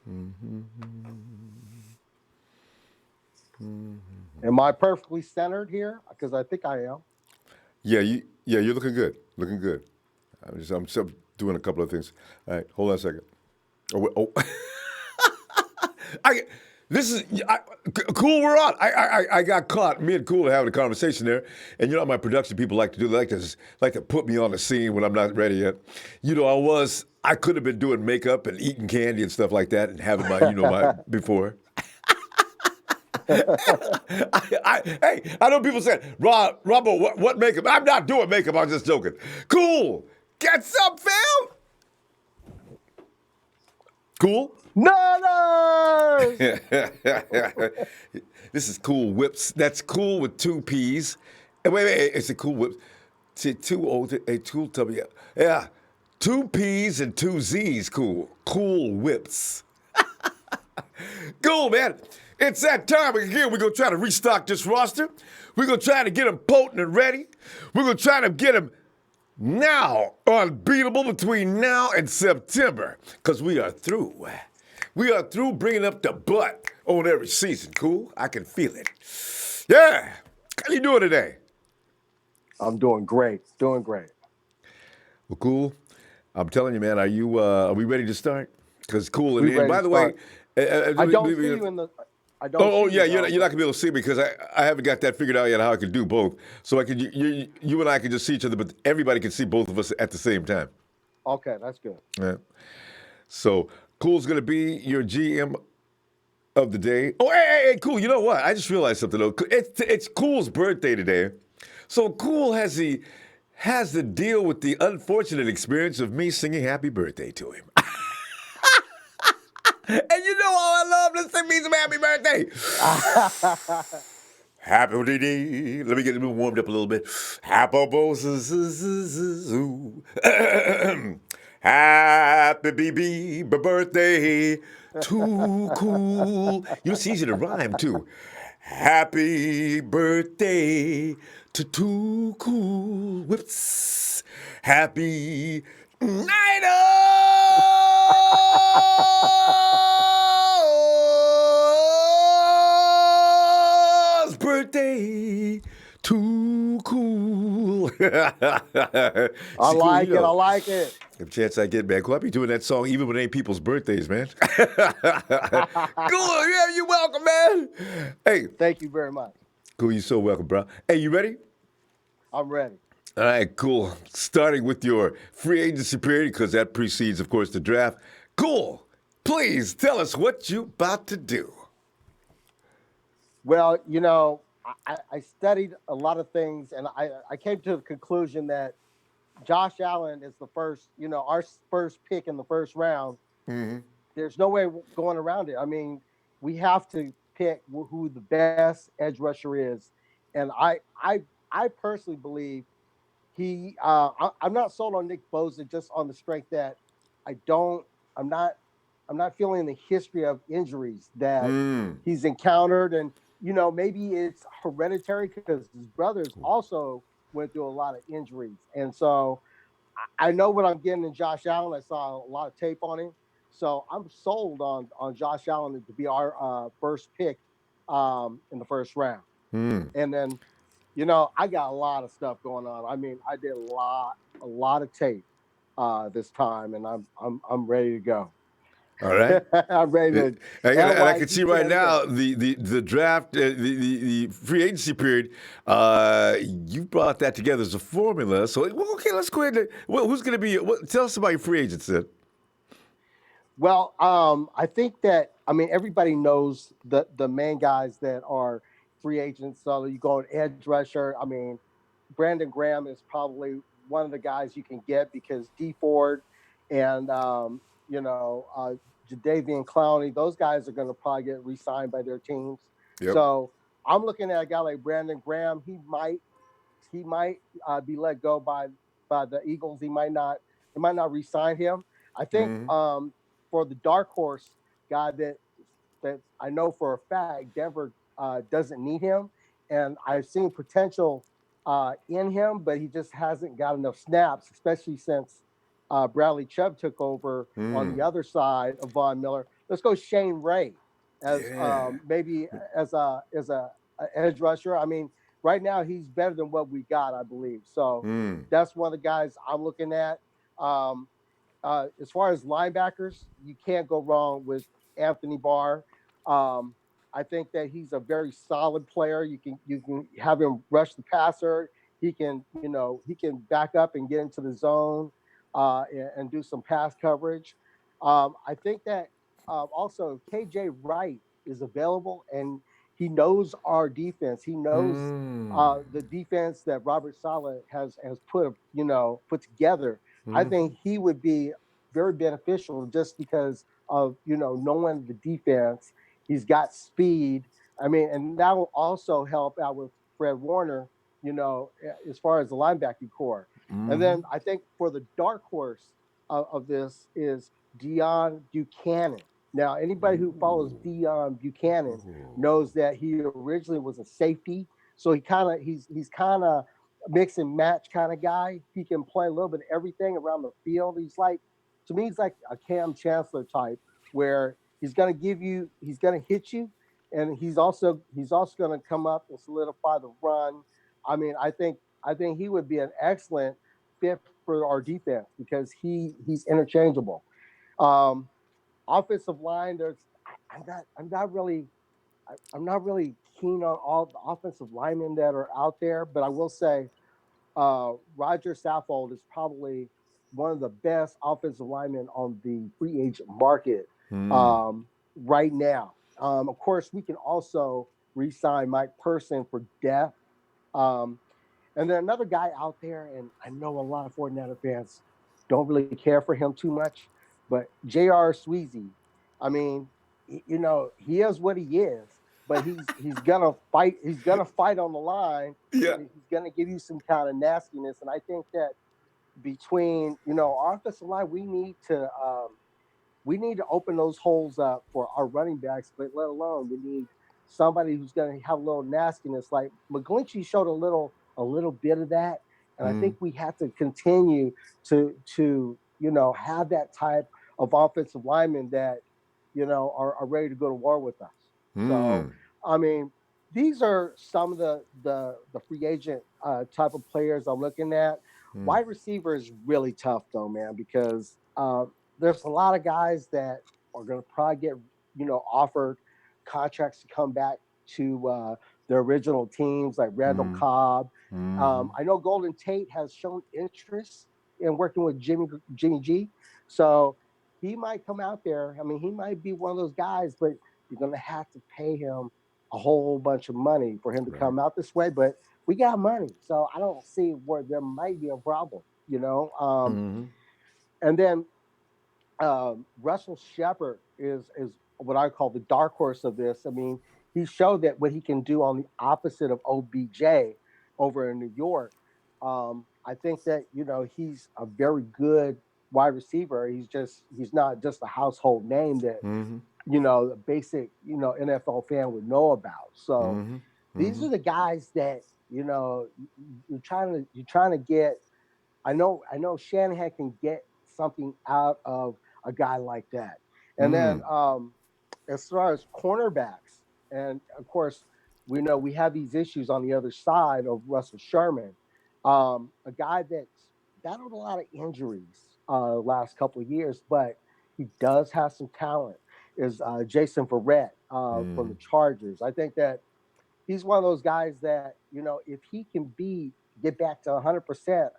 Mm-hmm. Am I perfectly centered here? Because I think I am. You're looking good. Looking good. I'm doing a couple of things. All right, hold on a second. Oh, I this is cool. We're on. I got caught. Me and Cool are having a conversation there, and you know what my production people like to do. They like to put me on the scene when I'm not ready yet. You know, I could have been doing makeup and eating candy and stuff like that, and having my before. Hey, I know people say, Ronbo, what makeup? I'm not doing makeup. I'm just joking. Cool. Get some, fam. Cool. Nutters! This is Cool Whips. That's cool with two P's. And wait, it's a Cool Whips. See, a cool W. Yeah, two P's and two Z's. Cool. Cool Whips. Cool, man. It's that time again. We're going to try to restock this roster. We're going to try to get them potent and ready. We're going to try to get them now unbeatable between now and September because we are through. We are through bringing up the butt on every season. Cool? I can feel it. Yeah. How you doing today? I'm doing great. Doing great. Well, Cool. I'm telling you, man. Are we ready to start? Because Cool. We And ready by to the way, start. I don't see you in the. I don't Oh see yeah, you you're though. not gonna be able to see me because I haven't got that figured out yet how I can do both. So I can you and I can just see each other, but everybody can see both of us at the same time. Okay, that's good. Yeah. So Cool's gonna be your GM of the day. Oh, hey, Cool. You know what? I just realized something though. It's Cool's birthday today, so Cool has to deal with the unfortunate experience of me singing "Happy Birthday" to him. And you know how I love to sing me some "Happy Birthday." Happy birthday. Let me get warmed up a little bit. Happy Happy birthday to Cool. You know, it's easy to rhyme too. Happy birthday to Too Cool Whips. Happy night birthday too cool. I See, Cool, you like it. I know, like it. the chance I get, man, cool. I'll be doing that song even when it ain't people's birthdays, man. Cool, yeah, you're welcome, man. Hey, Thank you very much. Cool, you're so welcome, bro. Hey, you ready? I'm ready. All right, cool. Starting with your free agency period, because that precedes, of course, the draft. Cool. Please tell us what you about to do. Well, I studied a lot of things, and I came to the conclusion that Josh Allen is the first, our first pick in the first round. Mm-hmm. There's no way going around it. I mean, we have to pick who the best edge rusher is, and I personally believe I'm not sold on Nick Bosa just on the strength that I don't. I'm not. I'm not feeling the history of injuries that Mm. he's encountered, and maybe it's hereditary because his brothers also went through a lot of injuries, and so I know what I'm getting in Josh Allen. I saw a lot of tape on him, so I'm sold on Josh Allen to be our first pick in the first round. Mm. And then, I got a lot of stuff going on. I mean, I did a lot of tape this time, and I'm ready to go. All right. I'm ready And, to and I analyze can see each and right every now game. the draft, the free agency period. You brought that together as a formula. So well, okay, let's go ahead. Who's going to be? Tell us about your free agents then. Well, I think that everybody knows the main guys that are free agents. So you go on edge rusher. I mean, Brandon Graham is probably one of the guys you can get because D Ford and Jadavian Clowney, those guys are going to probably get re-signed by their teams. Yep. So I'm looking at a guy like Brandon Graham. He might be let go by the Eagles. They might not re-sign him. I think Mm-hmm. for the dark horse guy that I know for a fact Denver doesn't need him, and I've seen potential in him, but he just hasn't got enough snaps, especially since Bradley Chubb took over on the Mm. other side of Von Miller. let's go Shane Ray as Yeah. maybe as a edge rusher. I mean, right now he's better than what we got, I believe. So Mm. that's one of the guys I'm looking at. Um, as far as linebackers, you can't go wrong with Anthony Barr. Um, I think that he's a very solid player. You can have him rush the passer. He can back up and get into the zone and do some pass coverage. I think that also KJ Wright is available and he knows our defense. He knows Mm. the defense that Robert Saleh has put together. I Mm-hmm. think he would be very beneficial just because of knowing the defense. He's got speed. I mean, and that will also help out with Fred Warner. As far as the linebacking core, and Mm-hmm. then I think for the dark horse of this is Dion Buchanan. Now, anybody who follows Ooh. Dion Buchanan Ooh. knows that he originally was a safety, so he's kind of mix and match kind of guy. He can play a little bit of everything around the field. To me, he's like a Cam Chancellor type, where he's gonna hit you, and he's also gonna come up and solidify the run. I mean, I think he would be an excellent fit for our defense because he's interchangeable. Um, Offensive line, I'm not really keen on all the offensive linemen that are out there, but I will say Roger Saffold is probably one of the best offensive linemen on the free agent market Mm. um, right now. Of course, we can also re-sign Mike Person for depth. Um, and then another guy out there, and I know a lot of 49er fans don't really care for him too much, but J.R. Sweezy, I mean, he is what he is, but he's gonna fight. He's gonna fight on the line, Yeah. and he's gonna give you some kind of nastiness. And I think that between our offensive line, we need to open those holes up for our running backs, but let alone we need somebody who's going to have a little nastiness. Like McGlinchey showed a little bit of that, and I think Mm. we have to continue to have that type of offensive linemen that are ready to go to war with us. So, Mm. I mean, these are some of the free agent type of players I'm looking at. Mm. Wide receiver is really tough though, man, because there's a lot of guys that are going to probably get offered contracts to come back to their original teams, like Randall Mm. Cobb. Mm-hmm. I know Golden Tate has shown interest in working with Jimmy G, so he might come out there. I mean, he might be one of those guys, but you're going to have to pay him a whole bunch of money for him to Right. come out this way. But we got money, so I don't see where there might be a problem. Mm-hmm. And then Russell Shepard is what I call the dark horse of this. I mean, he showed that what he can do on the opposite of OBJ over in New York. I think that he's a very good wide receiver. He's not just a household name that Mm-hmm. the basic NFL fan would know about. So Mm-hmm. these Mm-hmm. are the guys that you're trying to get. I know Shanahan can get something out of a guy like that. And then Mm. as far as cornerbacks, and of course, we know we have these issues on the other side of Russell Sherman, a guy that's battled a lot of injuries last couple of years, but he does have some talent. Is Jason Verrett from Mm. the Chargers? I think that he's one of those guys that if he can get back to 100%,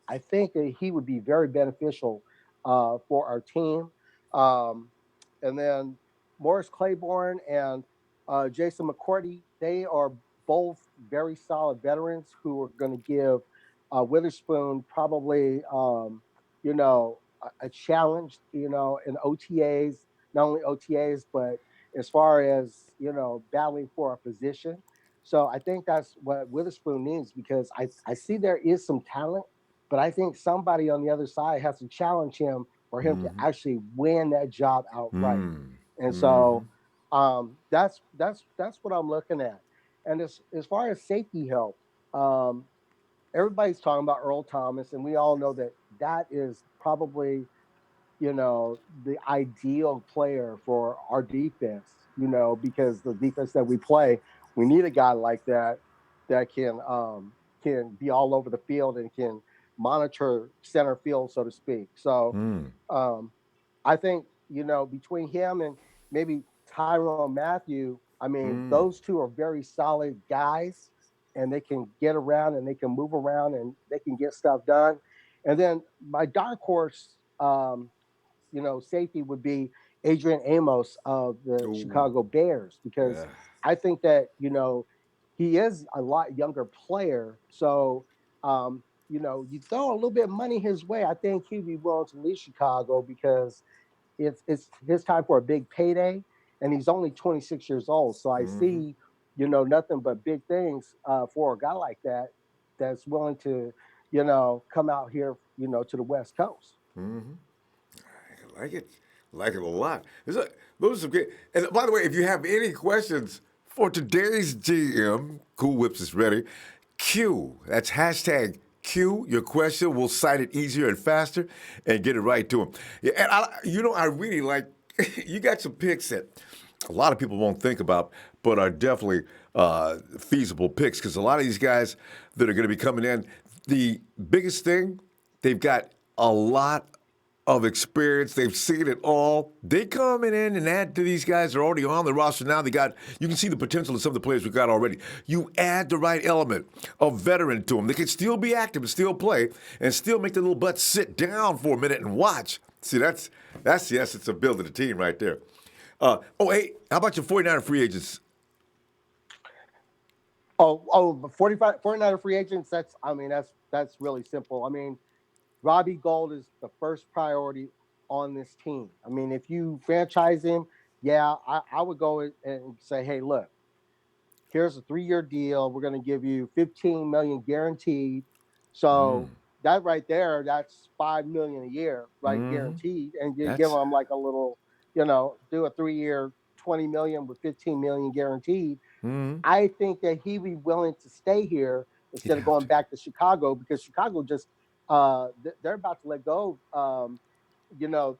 I think that he would be very beneficial for our team. Um, and then Morris Claiborne and Jason McCourty, they are both very solid veterans who are going to give Witherspoon probably a challenge in OTAs, not only OTAs but as far as battling for a position. So I think that's what Witherspoon needs because I see there is some talent, but I think somebody on the other side has to challenge him for him to Mm-hmm. actually win that job outright. Mm. And Mm-hmm. so that's what I'm looking at. And as far as safety help, um, everybody's talking about Earl Thomas, and we all know that is probably the ideal player for our defense, because the defense that we play, we need a guy like that that can be all over the field and can monitor center field, so to speak. So Mm. um, I think, between him and maybe Tyron Matthew, I mean, Mm. those two are very solid guys and they can get around and they can move around and they can get stuff done. And then my dark horse, safety would be Adrian Amos of the Ooh. Chicago Bears, because Yeah. I think that, he is a lot younger player. So, you throw a little bit of money his way, I think he'd be willing to leave Chicago because it's his time for a big payday, and he's only 26 years old. So I Mm-hmm. see, nothing but big things for a guy like that that's willing to, come out here, to the West Coast. Mm-hmm. I like it. Like it a lot. Those are some great. And by the way, if you have any questions for today's GM, Cool Whips is ready. Q. That's hashtag Q. Your question. We'll cite it easier and faster and get it right to him. Yeah, and I really like. You got some picks that a lot of people won't think about, but are definitely feasible picks because a lot of these guys that are going to be coming in, the biggest thing, they've got a lot of experience. They've seen it all. They coming in and add to these guys that are already on the roster now. You can see the potential of some of the players we got already. You add the right element of veteran to them. They can still be active and still play and still make their little butts sit down for a minute and watch. See, that's the essence of building a team right there. Hey, how about your 49er free agents? But 45, 49 free agents, that's really simple. I mean, Robbie Gold is the first priority on this team. I mean, if you franchise him, yeah, I would go and say, hey, look, here's a 3-year deal. We're going to give you 15 million guaranteed. So that right there, that's 5 million a year, right, Mm-hmm. guaranteed. And you give That's them like a little, do a 3-year 20 million with 15 million guaranteed. mm-hmm. I think that he'd be willing to stay here You'd instead of have going to. back to Chicago, because Chicago just they're about to let go,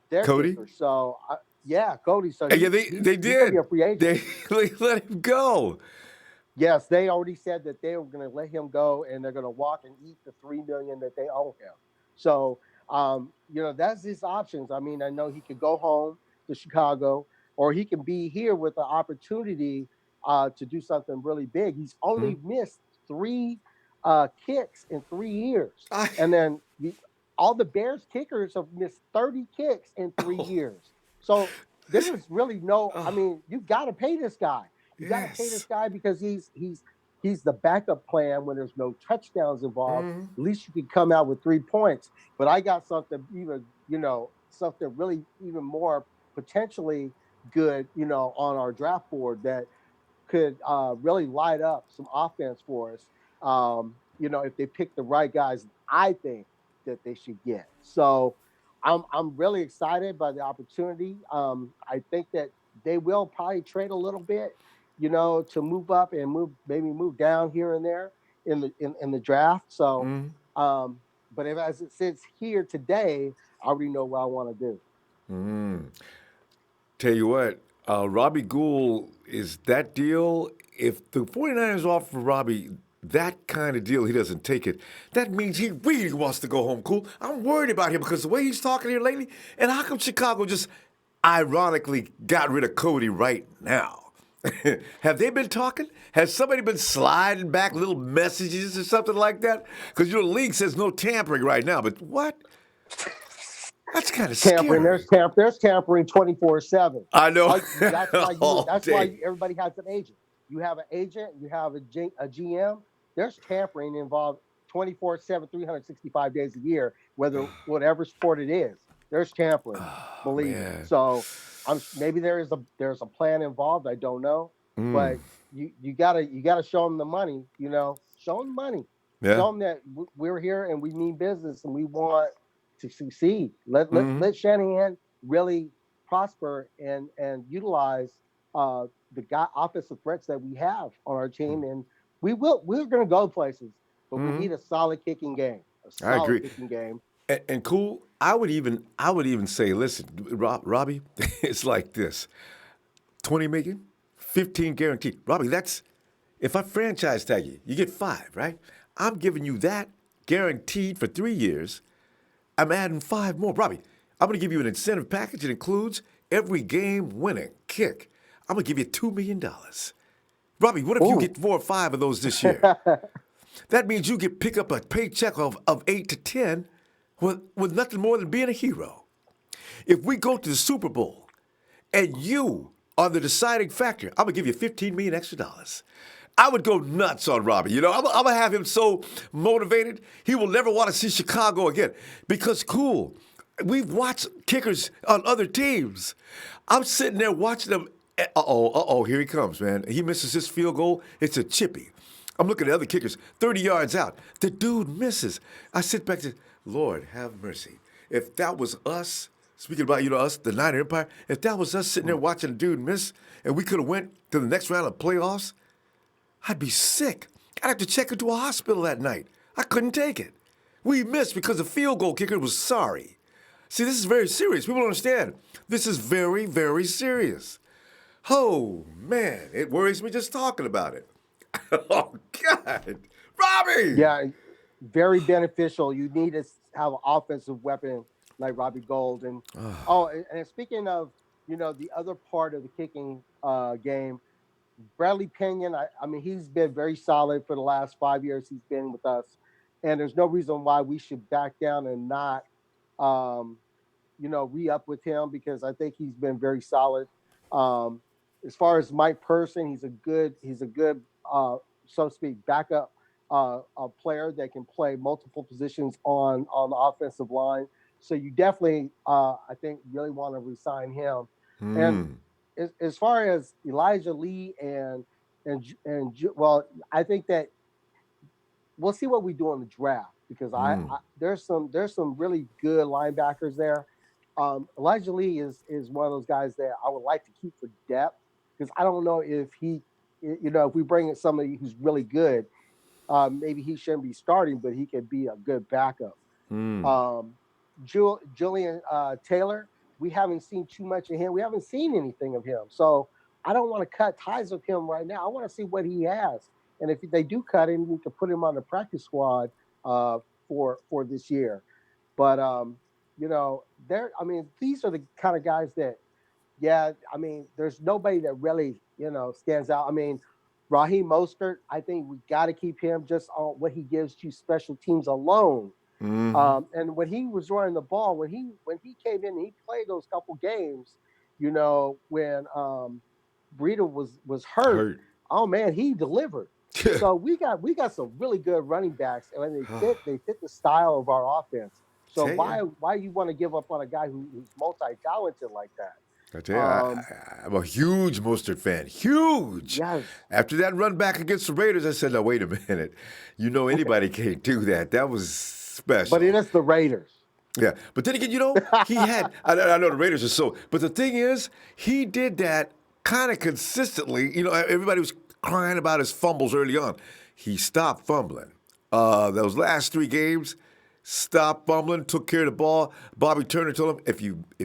their Cody? kicker. So yeah, Cody. So Yeah, they he's gonna be did. a free agent. They let him go. Yes, they already said that they were going to let him go, and they're going to walk and eat the 3 million that they owe him. So, that's his options. I mean, I know he could go home to Chicago, or he can be here with the opportunity to do something really big. He's Hmm? only missed three kicks in 3 years, I, and then all the Bears kickers have missed 30 kicks in three oh, years. So there's really no. I oh, mean, you got to pay this guy. You got to pay this yes. guy because he's the backup plan when there's no touchdowns involved. Mm-hmm. At least you can come out with 3 points. But I got something even, something really even more potentially good, on our draft board that could really light up some offense for us. If they pick the right guys, I think that they should get. So I'm really excited by the opportunity. I think that they will probably trade a little bit, to move up and move down here and there in the draft. So, Mm-hmm. um, but if as it sits here today, I already know what I want to do. Mm. Tell you what, Robbie Gould is that deal. If the 49ers offer Robbie that kind of deal, he doesn't take it. That means he really wants to go home. Cool. I'm worried about him because the way he's talking here lately, and how come Chicago just ironically got rid of Cody right now? Have they been talking? Has somebody been sliding back little messages or something like that? Because your league says no tampering right now, but what? That's kind of Tampering. scary. There's tampering 24/7. I know. That's why All That's day. why everybody has an agent. You have an agent. You have a GM. There's tampering involved 24/7, 365 days a year, whatever sport it is. There's tampering. Oh, Believe me. man. So maybe there's a plan involved. I don't know, Mm. but you gotta show them the money. Show them the money. Yeah. Show them that we're here and we mean business and we want to succeed. Mm-hmm. Let Shanahan really prosper and utilize the guy offensive threats that we have on our team, and we're going to go places, but we Mm-hmm. need a solid kicking game, a I solid agree. kicking game. And cool. I would even say, listen, Robbie, it's like this: 20 million, 15 guaranteed. Robbie, that's if I franchise tag you, you get 5, right? I'm giving you that guaranteed for 3 years. I'm adding 5 more. Robbie, I'm going to give you an incentive package. It includes every game winning kick. I'm going to give you $2 million. Robbie, what if you Ooh. get 4 or 5 of those this year? That means you get pick up a paycheck of 8 to 10 with nothing more than being a hero. If we go to the Super Bowl and you are the deciding factor, I'm gonna give you 15 million extra dollars. I would go nuts on Robbie. You know, I'm gonna have him so motivated he will never want to see Chicago again. Because cool, we've watched kickers on other teams. I'm sitting there watching them. Here he comes, man. He misses his field goal. It's a chippy. I'm looking at other kickers, 30 yards out. The dude misses. I sit back and say, Lord, have mercy. If that was us, speaking about, us, the Niner Empire, if that was us sitting there watching a dude miss and we could have went to the next round of playoffs, I'd be sick. I'd have to check into a hospital that night. I couldn't take it. We missed because the field goal kicker was sorry. See, this is very serious. People don't understand. This is very, very serious. Oh, man, it worries me just talking about it. Oh, God. Robbie! Yeah, very beneficial. You need to have an offensive weapon like Robbie Gold. And and speaking of, the other part of the kicking game, Bradley Pinion, I mean, he's been very solid for the last 5 years he's been with us. And there's no reason why we should back down and not, um, re-up with him because I think he's been very solid. Um, as far as Mike Person, he's a good, so to speak, backup a player that can play multiple positions on the offensive line. So you definitely, I think, really want to resign him. And as far as Elijah Lee well, I think that we'll see what we do in the draft because there's some really good linebackers there. Elijah Lee is one of those guys that I would like to keep for depth because I don't know if if we bring in somebody who's really good, maybe he shouldn't be starting, but he could be a good backup. Um, Julian Taylor, we haven't seen too much of him. We haven't seen anything of him, so I don't want to cut ties with him right now. I want to see what he has, and if they do cut him, we could put him on the practice squad uh, for this year. But there. I mean, these are the kind of guys that, yeah. I mean, there's nobody that really stands out. I mean, Raheem Mostert, I think we got to keep him just on what he gives to special teams alone. And when he was running the ball, when he came in, and he played those couple games. When Breida was hurt. Hurt. Oh man, he delivered. So we got some really good running backs, and they fit the style of our offense. So Tell you. why you want to give up on a guy who's multi talented like I that? tell you, I'm a huge Mostert fan. Huge. Yes, After that run back against the Raiders, I said, "Now wait a minute. Anybody can't do that. That was but it special." is the Raiders. Yeah, but then again, he had. I know the Raiders are so, but the thing is, he did that kind of consistently. Everybody was crying about his fumbles early on. He stopped fumbling. Those last 3 games, stopped fumbling, took care of the ball. Bobby Turner told him, "If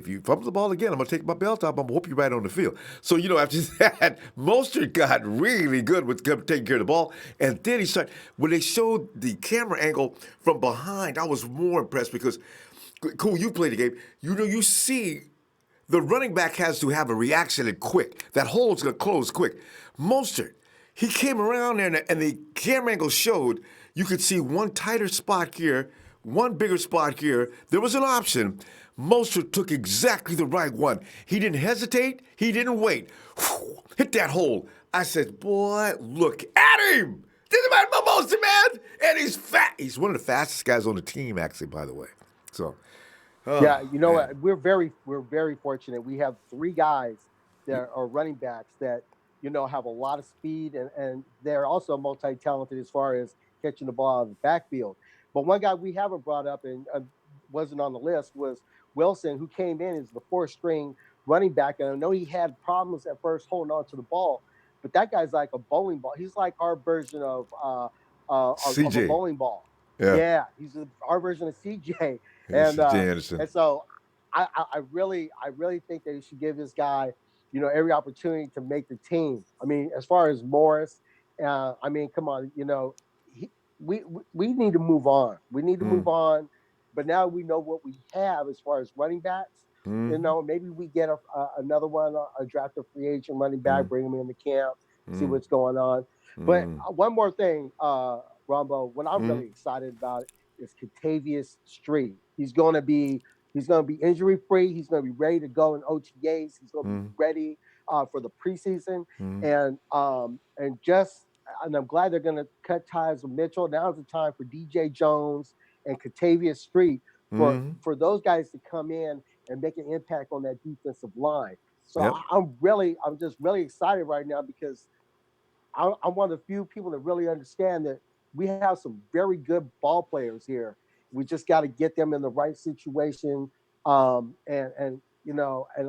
you fumble the ball again, I'm gonna take my belt off. I'm gonna whoop you right on the field." So after that, Mostert got really good with taking care of the ball, and then he started. When they showed the camera angle from behind, I was more impressed because. Cool, you play the game. You see the running back has to have a reaction and quick. That hole's going to close quick. Mostert, he came around there and the camera angle showed you could see one tighter spot here, one bigger spot here. There was an option. Mostert took exactly the right one. He didn't hesitate. He didn't wait. Whew, hit that hole. I said, boy, look at him. This is my Mostert, man. And he's fat. He's one of the fastest guys on the team, actually, by the way. So, Yeah, you know man. what? We're very fortunate. We have 3 guys that are running backs that have a lot of speed and they're also multi-talented as far as catching the ball out of the backfield. But one guy we haven't brought up and wasn't on the list was Wilson, who came in as the 4th string running back. And I know he had problems at first holding on to the ball, but that guy's like a bowling ball. He's like our version of a CJ. bowling ball. Yeah. Yeah, our version of CJ. This and is Jay Anderson. so I really think that you should give this guy, every opportunity to make the team. I mean, as far as Morris, I mean, come on, he, we need to move on. We need to move Mm, on. But now we know what we have as far as running backs. mm, Maybe we get another one, a draft a free agent running back, mm, bring him into camp, see mm, what's going on. But mm, one more thing, Rombo, what I'm mm, really excited about is Contavious Street. He's going to be injury free. He's going to be ready to go in OTAs. He's going to be mm, ready for the preseason, mm, and I'm glad they're going to cut ties with Mitchell. Now's the time for DJ Jones and Contavious Street mm. for those guys to come in and make an impact on that defensive line. So Yep. I'm just really excited right now because I'm one of the few people that really understand that we have some very good ball players here. We just got to get them in the right situation, and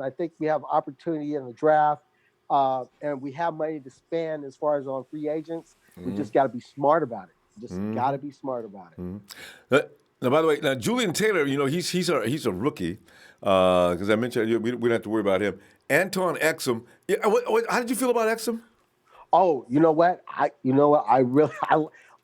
I think we have opportunity in the draft, and we have money to spend as far as on free agents. We Mm, just got to be smart about it. Just got to mm, be smart about it. mm. Now, by the way, now Julian Taylor, he's a rookie because I mentioned we don't have to worry about him. Anton Exum. Yeah, how did you feel about Exum? Oh, you know what? I really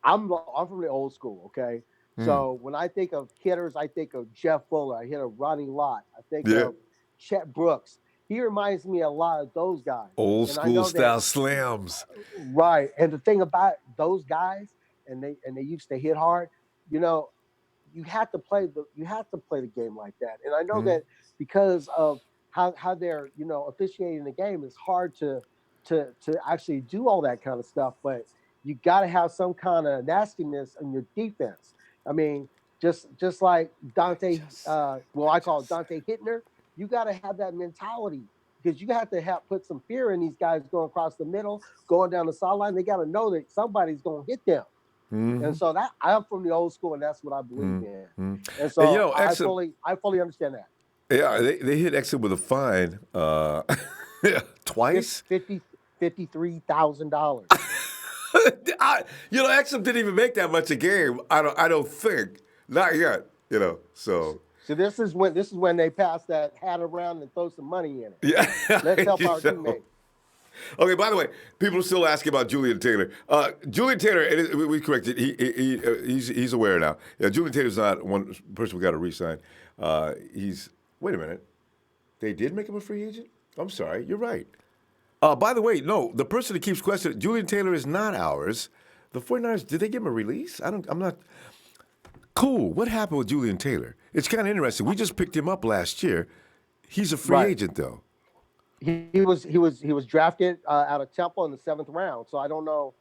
I'm from the old school, okay? Mm. So when I think of hitters, I think of Jeff Fuller, I hit of Ronnie Lott, I think Yeah. of Chet Brooks. He reminds me a lot of those guys. Old And I school know that style slams. right. And the thing about those guys, and they used to hit hard, you know, you have to play the game like that. And I know Mm, that because of how they're officiating the game, it's hard to actually do all that kind of stuff. But you got to have some kind of nastiness in your defense. I mean, just like Dante, just, I call it just. Dante Hittner. You got to have that mentality because you have to put some fear in these guys going across the middle, going down the sideline. They got to know that somebody's going to hit them. And Mm-hmm. so that I'm from the old school, and that's what I believe in. Mm-hmm. And And so I Exum, fully, I fully understand that. yeah, they hit Exum with a fine twice. 53,000. Exum didn't even make that much a game. I don't think. Not yet. So So this is when they pass that hat around and throw some money in it. yeah. Let's help our So, teammates. okay. By the way, people are still asking about Julian Taylor. Julian Taylor, we corrected. He's aware now. Yeah, Julian Taylor's not one person we got to re-sign. He's wait a minute. They did make him a free agent. I'm sorry. You're right. By the way, no, the person that keeps questioning Julian Taylor is not ours. The 49ers, did they give him a release? I'm not. Cool. What happened with Julian Taylor? It's kind of interesting. We just picked him up last year. He's a free Right. agent, though. He was drafted out of Temple in the 7th round. So I don't know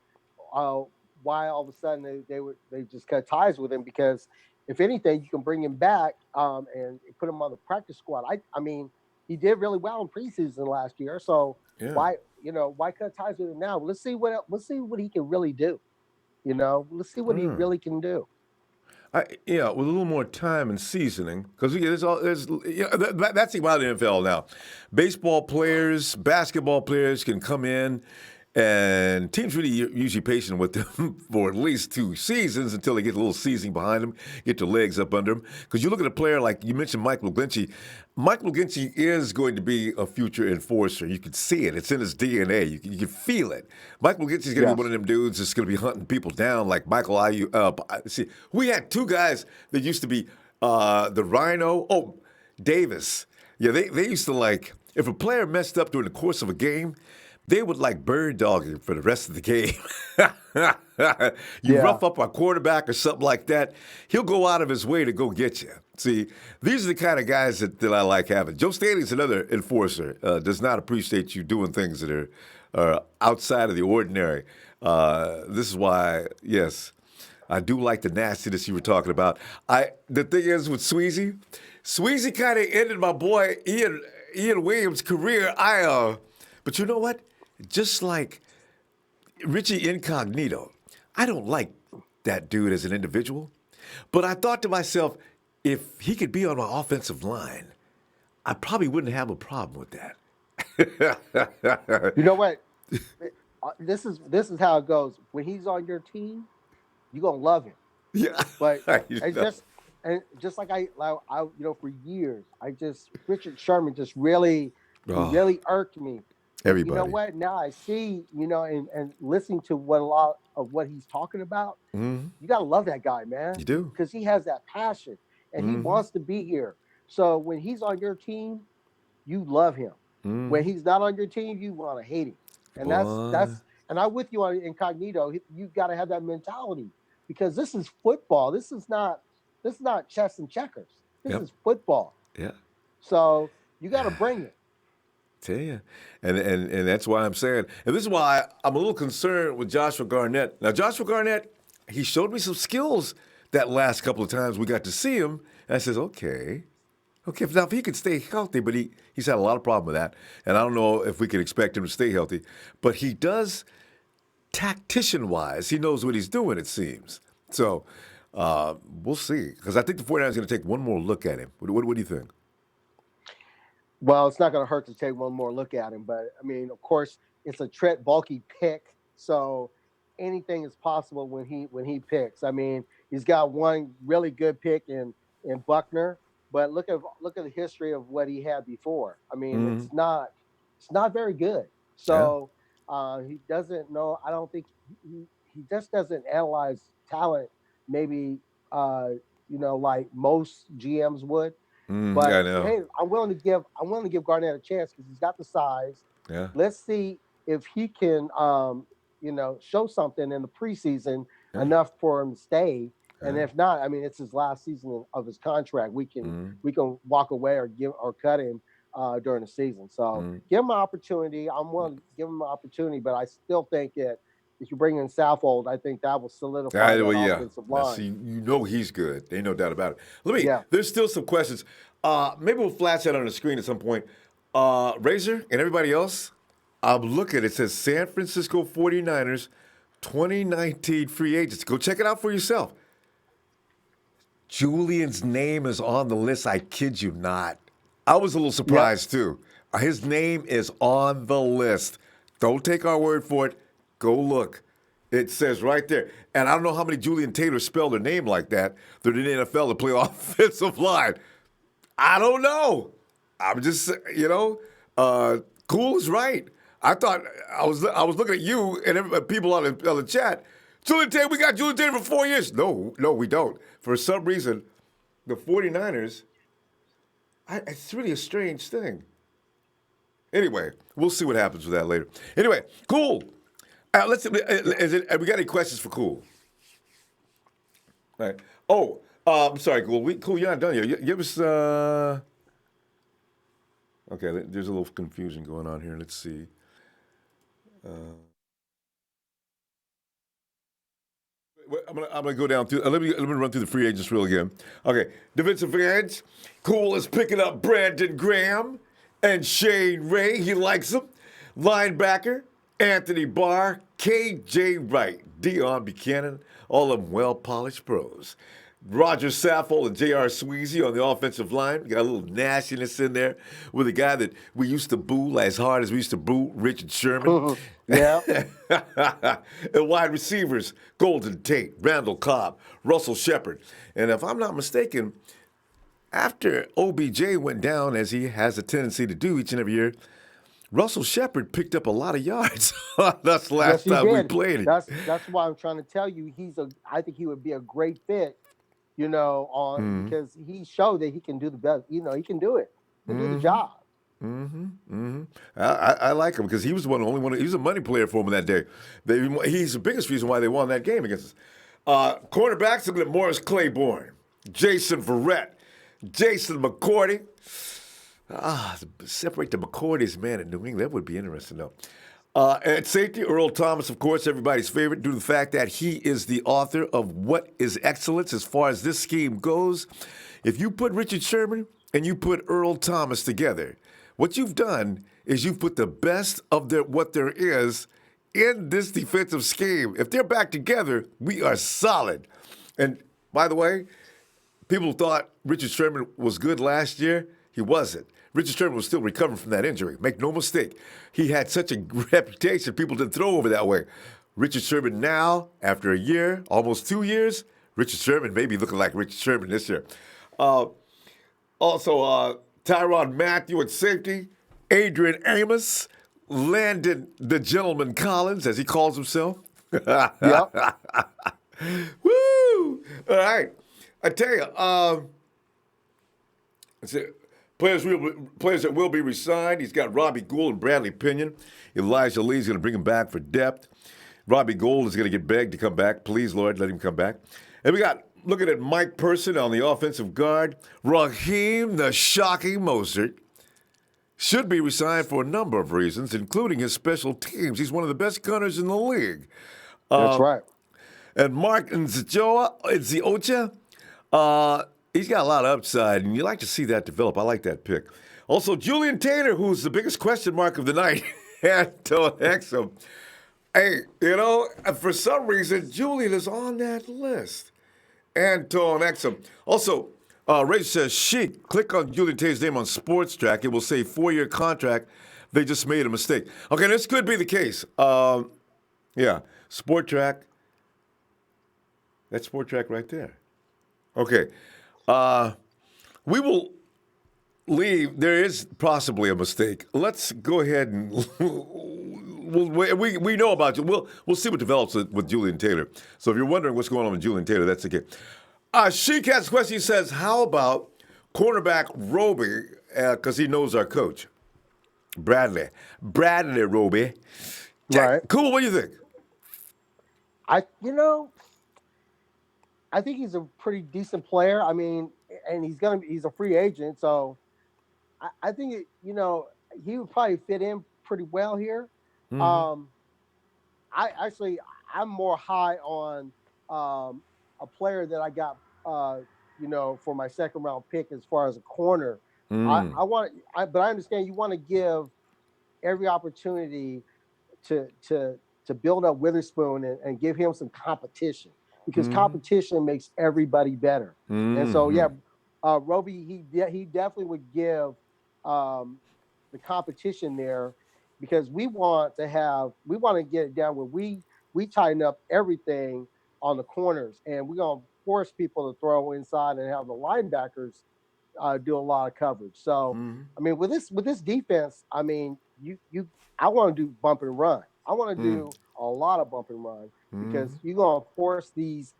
uh, why all of a sudden they just cut ties with him because if anything you can bring him back and put him on the practice squad. I mean he did really well in preseason last year. So Yeah. why cut ties with him now? Let's see what he can really do. Let's see what he Mm. really can do. Yeah, with a little more time and seasoning, because that's about the NFL now. Baseball players, basketball players can come in, and teams really usually patient with them for at least 2 seasons until they get a little seasoning behind them, get their legs up under them. Because you look at a player like you mentioned, Mike McGlinchey. Mike McGlinchey is going to be a future enforcer. You can see it; it's in his DNA. You can feel it. Mike McGlinchey's going to be one Yes. of them dudes that's going to be hunting people down like Michael Ayu. See, we had 2 guys that used to be the Rhino. Oh, Davis. Yeah, they used to like if a player messed up during the course of a game, they would like bird dog him for the rest of the game. You Yeah. rough up a quarterback or something like that, he'll go out of his way to go get you. See, these are the kind of guys that I like having. Joe Staley's another enforcer. Does not appreciate you doing things that are outside of the ordinary. This is why, yes, I do like the nastiness you were talking about. The thing is with Sweezy kind of ended my boy Ian Williams' career. But you know what? Just like Richie Incognito, I don't like that dude as an individual. But I thought to myself, if he could be on my offensive line, I probably wouldn't have a problem with that. You know what? This is how it goes. When he's on your team, you're gonna love him. Yeah, But you it's know. just and just for years, Richard Sherman just really, he Oh, really irked me. But you know everybody. what? Now I see, and listening to what a lot of what he's talking about, Mm-hmm. you gotta love that guy, man, You do. because he has that passion and he Mm-hmm. wants to be here. So when he's on your team, you love him. When Mm-hmm. he's not on your team, you want to hate him. And Boy. and I'm with you on incognito. You got to have that mentality because this is football. This is not chess and checkers. This Yep. is football. Yeah. So you got to bring it. Tell you. And that's why I'm saying, and this is why I'm a little concerned with Joshua Garnett. Now, Joshua Garnett, he showed me some skills that last couple of times we got to see him. And I says, okay. Okay, now if he could stay healthy, but he's had a lot of problem with that. And I don't know if we can expect him to stay healthy. But he does, tactician-wise, he knows what he's doing, it seems. So we'll see. Because I think the 49ers are going to take one more look at him. What do you think? Well, it's not going to hurt to take one more look at him, but I mean, of course, it's a Trent bulky pick, so anything is possible when he picks. I mean, he's got one really good pick in Buckner, but look at the history of what he had before. I mean, Mm-hmm. it's not very good. Yeah. So he doesn't know. I don't think he just doesn't analyze talent. Maybe uh, like most GMs would. Yeah, I But know. hey, I'm willing to give Garnett a chance because he's got the size. Yeah. Let's see if he can show something in the preseason Yeah. enough for him to stay. And Yeah. if not, I mean it's his last season of his contract. We can Mm-hmm. we can walk away or cut him during the season. So Mm-hmm. give him an opportunity. I'm willing to give him an opportunity, but I still think that if you bring in Saffold, I think that will solidify that Well, yeah. offensive Now, line. see, you know he's good. Ain't no doubt about it. Yeah. There's still some questions. Maybe we'll flash that on the screen at some point. Razor and everybody else, I'm looking. It says San Francisco 49ers 2019 free agents. Go check it out for yourself. Julian's name is on the list. I kid you not. I was a little Yep. surprised too. His name is on the list. Don't take our word for it. Go look. It says right there. And I don't know how many Julian Taylor spelled their name like that. They're in the NFL to play offensive line. I don't know. I'm just, Cool is right. I thought I was looking at you and people on the chat. Julian Taylor, we got Julian Taylor for 4 years. No, we don't. For some reason, the 49ers, it's really a strange thing. Anyway, we'll see what happens with that later. Anyway, cool. We got any questions for Cool? All right. Oh, I'm sorry, Cool. Cool, you're not done yet. Give us. Okay, there's a little confusion going on here. Let's see. I'm gonna go down through. Let me run through the free agents real again. Okay, defensive ends. Cool is picking up Brandon Graham and Shane Ray. He likes them. Linebacker Anthony Barr, K.J. Wright, Deion Buchanan. All of them well polished pros. Roger Saffold and J.R. Sweezy on the offensive line. We got a little nastiness in there with a guy that we used to boo as hard as we used to boo Richard Sherman. Yeah. And wide receivers, Golden Tate, Randall Cobb, Russell Shepard. And if I'm not mistaken, after OBJ went down, as he has a tendency to do each and every year, Russell Shepard picked up a lot of yards. That's the Yes, last he time we did. played it. That's why I'm trying to tell you I think he would be a great fit, on because he showed that he can do the best. He can do it. He can do the job. I like him because he was the only one. He was a money player for him that day. He's the biggest reason why they won that game against us. Cornerbacks, looking at Morris Claiborne, Jason Verrett, Jason McCourty. Separate the McCourties, man, in New England. That would be interesting, though. At safety, Earl Thomas, of course, everybody's favorite, due to the fact that he is the author of What is Excellence as far as this scheme goes. If you put Richard Sherman and you put Earl Thomas together, what you've done is you've put the best of what there is in this defensive scheme. If they're back together, we are solid. And by the way, people thought Richard Sherman was good last year. He wasn't. Richard Sherman was still recovering from that injury. Make no mistake. He had such a reputation, people didn't throw over that way. Richard Sherman now, after a year, almost 2 years, Richard Sherman may be looking like Richard Sherman this year. Uh, Also, Tyron Matthew at safety, Adrian Amos, Landon the Gentleman Collins, as he calls himself. Yep. Woo! All right. I tell you, players that will be resigned. He's got Robbie Gould and Bradley Pinion. Elijah Lee's going to bring him back for depth. Robbie Gould is going to get begged to come back. Please, Lord, let him come back. And we got, looking at Mike Person on the offensive guard, Raheem the Shocking Mostert should be resigned for a number of reasons, including his special teams. He's one of the best gunners in the league. That's right. And Mark Nziocha, he's got a lot of upside, and you like to see that develop. I like that pick. Also, Julian Taylor, who's the biggest question mark of the night, Anton Exum. Hey, for some reason, Julian is on that list. Anton Exum. Also, Ray says, Sheik, click on Julian Taylor's name on Sports Track. It will say 4-year contract. They just made a mistake. Okay, this could be the case. Yeah, Sport Track. That's Sport Track right there. Okay. We will leave. There is possibly a mistake. Let's go ahead and we know about you. We'll see what develops with Julian Taylor. So if you're wondering what's going on with Julian Taylor, that's the case. Sheik has a question. He says, how about cornerback Roby, because he knows our coach, Bradley Roby. Right. Cool. What do you think? I think he's a pretty decent player. I mean, and he's a free agent, so I think he would probably fit in pretty well here. Mm-hmm. I'm more high on a player that I got for my second round pick as far as a corner. But I understand you want to give every opportunity to build up Witherspoon and give him some competition, because competition makes everybody better. And so, Roby, he definitely would give the competition there, because we want to get it down where we tighten up everything on the corners, and we're going to force people to throw inside and have the linebackers do a lot of coverage. So, I mean, with this defense, I mean, I want to do bump and run. I want to do a lot of bump and run, because you're going to force these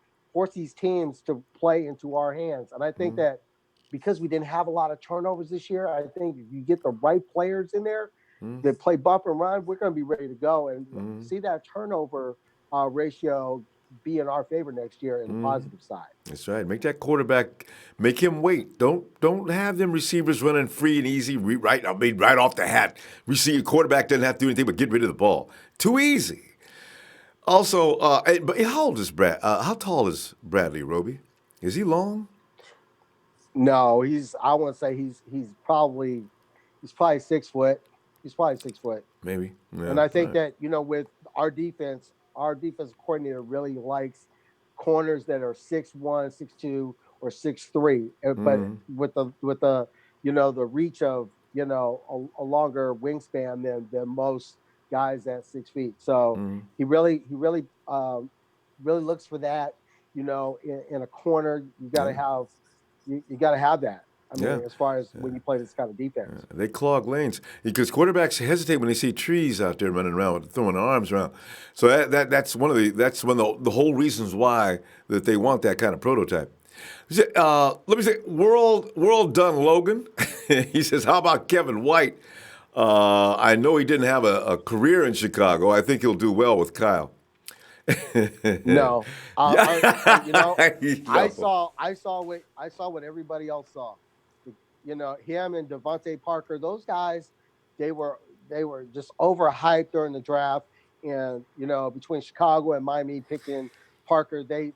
teams to play into our hands. And I think that because we didn't have a lot of turnovers this year, I think if you get the right players in there that play bump and run, we're going to be ready to go and see that turnover ratio be in our favor next year in the positive side. That's right. Make that quarterback, make him wait. Don't have them receivers running free and easy, right off the hat. Quarterback doesn't have to do anything but get rid of the ball. Too easy. Also, but how old is how tall is Bradley Roby? Is he long? No, I want to say he's probably 6 foot. He's probably 6 foot. Maybe. Yeah, and I think that, with our defense coordinator really likes corners that are 6'1", 6'2", or 6'3", but with the the reach of a longer wingspan than most guys at 6 feet. So he really looks for that. In a corner, you got to have that. I mean, as far as when you play this kind of defense. They clog lanes because quarterbacks hesitate when they see trees out there running around, throwing their arms around. So that's one of the whole reasons why that they want that kind of prototype. Let me say, World Done Logan. He says, how about Kevin White? I know he didn't have a career in Chicago. I think he'll do well with Kyle. No, I saw what everybody else saw. Him and Devontae Parker, those guys, they were just overhyped during the draft. And between Chicago and Miami picking Parker, they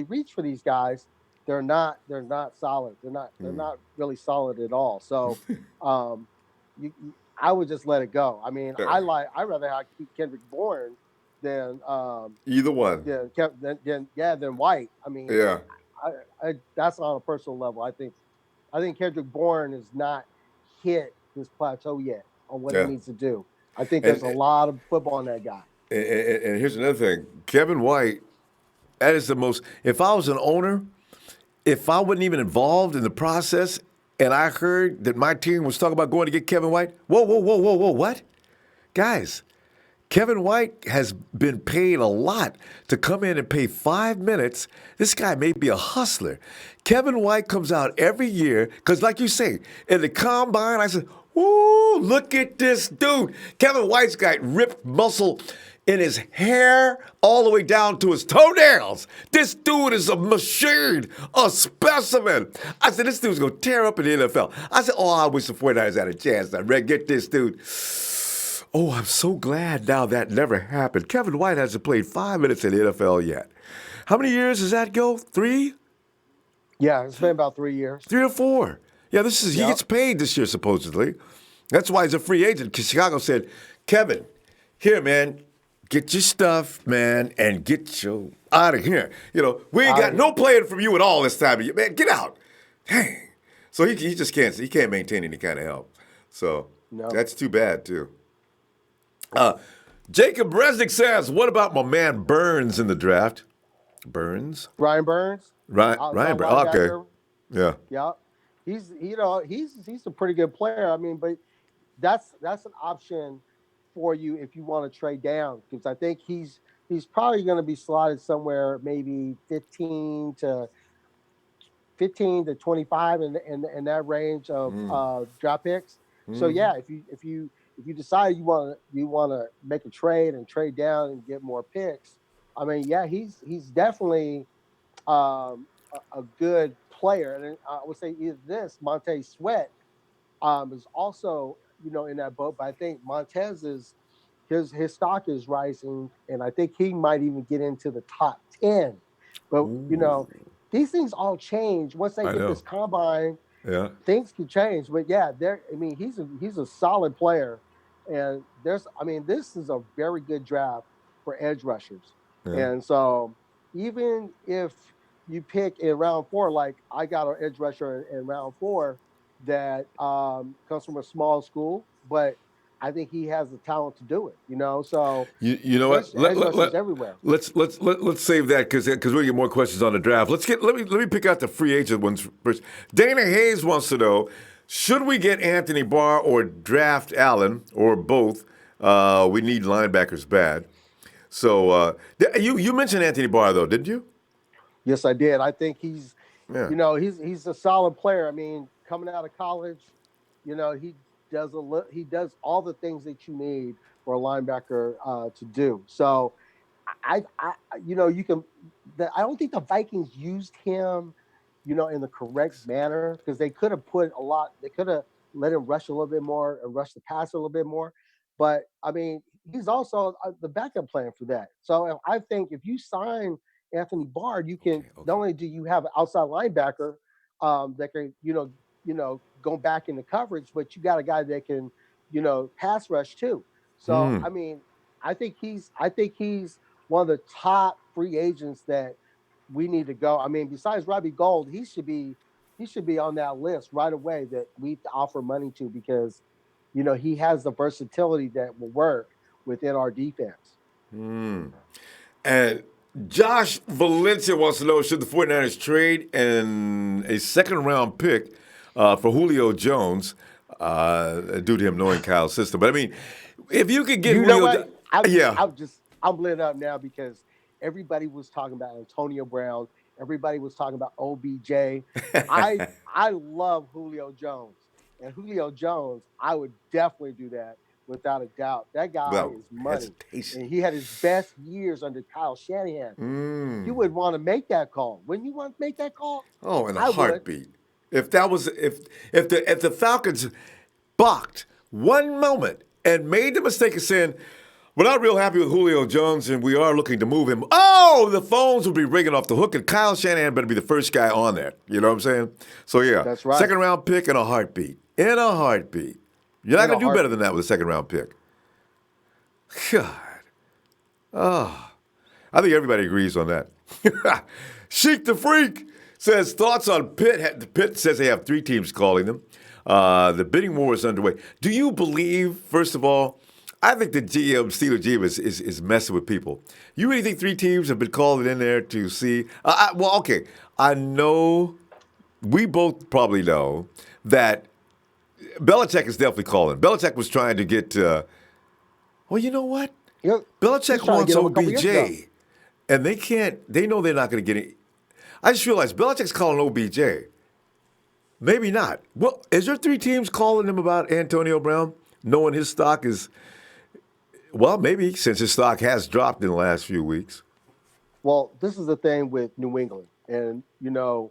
reach for these guys. They're not solid. They're not really solid at all. So, I would just let it go. I mean, I'd rather have Kendrick Bourne than either one. Than White. I mean, I that's on a personal level. I think Kendrick Bourne has not hit his plateau yet on what he needs to do. I think there's a lot of football in that guy. And here's another thing. Kevin White, That is the most. If I was an owner, if I wasn't even involved in the process, and I heard that my team was talking about going to get Kevin White, whoa, what, guys? Kevin White has been paid a lot to come in and pay 5 minutes. This guy may be a hustler. Kevin White comes out every year because, like you say, in the combine, I said, "Woo! Look at this dude." Kevin White's got ripped muscle in his hair all the way down to his toenails. This dude is a machine, a specimen. I said, this dude's going to tear up in the NFL. I said, I wish the 49ers had a chance. I get this dude. Oh, I'm so glad now that never happened. Kevin White hasn't played 5 minutes in the NFL yet. How many years does that go? 3? Yeah, it's been about 3 years. 3 or 4. Yeah, he gets paid this year, supposedly. That's why he's a free agent, because Chicago said, Kevin, here, man, get your stuff, man, and get you out of here. We ain't got no playing from you at all this time. Man, get out. Dang. So he just can't maintain any kind of help. So That's too bad, too. Jacob Resnick says, what about my man Burns in the draft? Burns? Ryan Burns? Ryan Burns. Okay. Yeah. Yeah. He's a pretty good player. I mean, but that's an option for you if you want to trade down, because I think he's probably going to be slotted somewhere maybe 15 to 25 in that range of draft picks. So yeah, if you decide you want to make a trade and trade down and get more picks, I mean, yeah, he's definitely a good player. And I would say Montez Sweat is also in that boat. But I think Montez his stock is rising, and I think he might even get into the top 10. But these things all change once they get this combine. Yeah, things can change. But yeah, he's a solid player, and this is a very good draft for edge rushers. Yeah. And so even if you pick in round 4, like I got an edge rusher in round 4 that comes from a small school, but I think he has the talent to do it. So you know what? Everywhere. Let's save that because we get more questions on the draft. Let me pick out the free agent ones first. Dana Hayes wants to know: should we get Anthony Barr or draft Allen or both? We need linebackers bad. So you mentioned Anthony Barr though, didn't you? Yes, I did. I think he's a solid player. I mean, coming out of college, he does all the things that you need for a linebacker to do. So I don't think the Vikings used him, in the correct manner, because they could have let him rush a little bit more and rush the pass a little bit more. But I mean, he's also the backup plan for that. So I think if you sign Anthony Barr, you can not only do you have an outside linebacker that can, go back into coverage, but you got a guy that can, pass rush too. So I mean, I think he's one of the top free agents that we need to go. I mean, besides Robbie Gould, he should be on that list right away that we offer money to, because he has the versatility that will work within our defense. And Josh Valencia wants to know, should the 49ers trade a second-round pick for Julio Jones due to him knowing Kyle's system? But, I mean, if you could get Julio I'm lit up now because everybody was talking about Antonio Brown. Everybody was talking about OBJ. I love Julio Jones. And Julio Jones, I would definitely do that without a doubt. That guy is money. And he had his best years under Kyle Shanahan. You would want to make that call. Wouldn't you want to make that call? Oh, in a heartbeat. If the Falcons balked one moment and made the mistake of saying, we're not real happy with Julio Jones and we are looking to move him, the phones would be ringing off the hook, and Kyle Shanahan better be the first guy on there. You know what I'm saying? So, yeah, that's right. Second round pick in a heartbeat. In a heartbeat. You're not going to do better than that with a second-round pick. God. Oh. I think everybody agrees on that. Sheik the Freak says, thoughts on Pitt. Pitt says they have 3 teams calling them. The bidding war is underway. Do you believe, first of all, I think the GM, Steeler GM, is messing with people. You really think three teams have been calling in there to see? Well, okay. I know we both probably know that Belichick is definitely calling. Belichick was trying to get. Well, you know what? You know, he was Belichick trying to wants get him a couple years ago. OBJ, and they can't. They know they're not going to get it. I just realized Belichick's calling OBJ. Maybe not. Well, is there three teams calling him about Antonio Brown, knowing his stock is? Well, maybe since his stock has dropped in the last few weeks. Well, this is the thing with New England, and Bill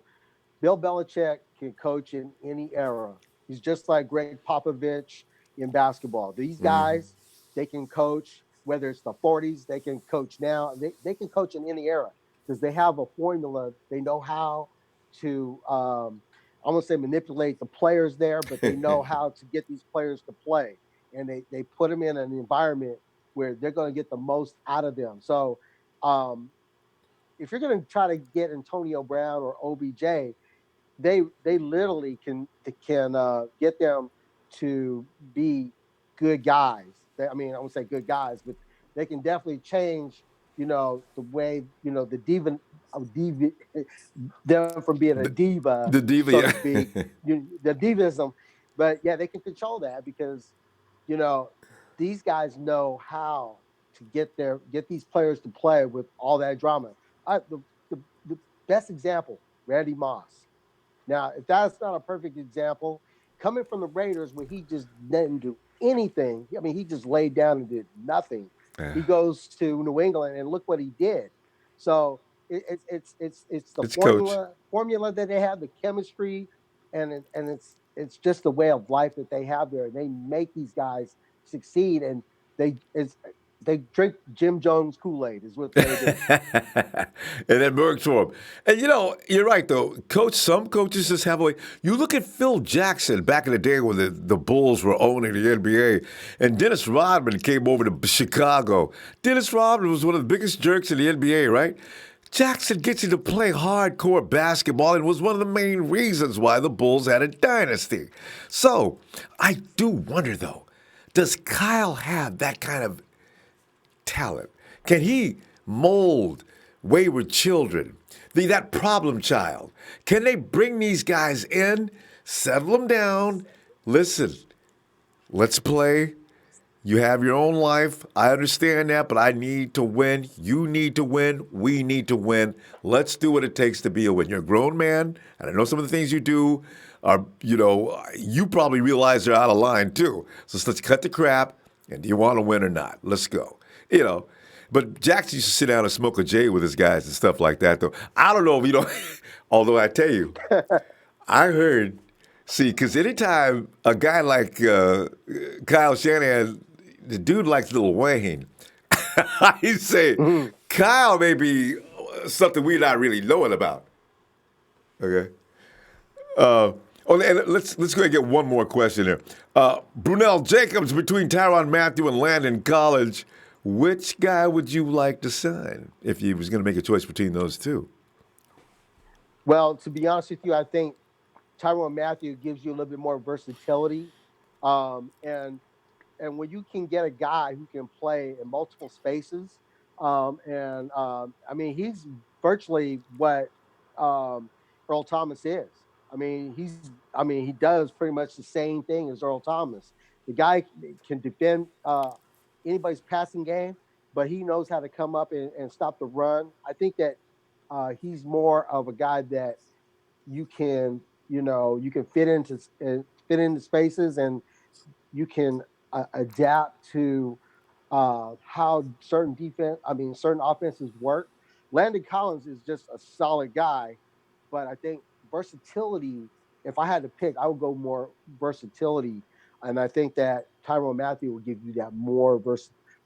Belichick can coach in any era. He's just like Greg Popovich in basketball. These guys, they can coach whether it's the 40s, they can coach now. They can coach in any era because they have a formula. They know how to, I won't say manipulate the players there, but they know how to get these players to play. And they put them in an environment where they're going to get the most out of them. So, um, if you're going to try to get Antonio Brown or OBJ, they literally can get them to be good guys. I mean, I won't say good guys, but they can definitely change. The way the diva them from being a diva, The so to diva. speak, the divism. But yeah, they can control that because you know these guys know how to get these players to play with all that drama. The best example, Randy Moss. Now, if that's not a perfect example, coming from the Raiders where he just didn't do anything, I mean, he just laid down and did nothing. He goes to New England and look what he did. So it's the It's coach. formula that they have, the chemistry, and it's just the way of life that they have there. They make these guys succeed, and they it's they drink Jim Jones Kool-Aid is what they do. And that works for him. And you're right though. Some coaches just have a way. You look at Phil Jackson back in the day when the Bulls were owning the NBA, and Dennis Rodman came over to Chicago. Dennis Rodman was one of the biggest jerks in the NBA, right? Jackson gets you to play hardcore basketball and was one of the main reasons why the Bulls had a dynasty. So I do wonder though, does Kyle have that kind of talent? Can he mold wayward children? That problem child. Can they bring these guys in, settle them down? Listen, let's play. You have your own life. I understand that, but I need to win. You need to win. We need to win. Let's do what it takes to be a win. You're a grown man, and I know some of the things you do are, you probably realize they're out of line too. So let's cut the crap. And do you want to win or not? Let's go. You know, but Jackson used to sit down and smoke a J with his guys and stuff like that, though. I don't know if although I tell you, I heard, see, because anytime a guy like Kyle Shanahan, the dude likes Lil Wayne, I say Mhm. Kyle may be something we're not really knowing about. Okay. And let's go ahead and get one more question here. Brunel Jacobs between Tyrann Mathieu and Landon College. Which guy would you like to sign if you was going to make a choice between those two? Well, to be honest with you, I think Tyrann Mathieu gives you a little bit more versatility, and when you can get a guy who can play in multiple spaces, and I mean he's virtually what Earl Thomas is. I mean he does pretty much the same thing as Earl Thomas. The guy can defend anybody's passing game, but he knows how to come up and stop the run. I think that he's more of a guy that you can you can fit into spaces and you can adapt to how certain offenses work. Landon Collins is just a solid guy, but I think versatility. If I had to pick, I would go more versatility, and I think that Tyrann Mathieu will give you that more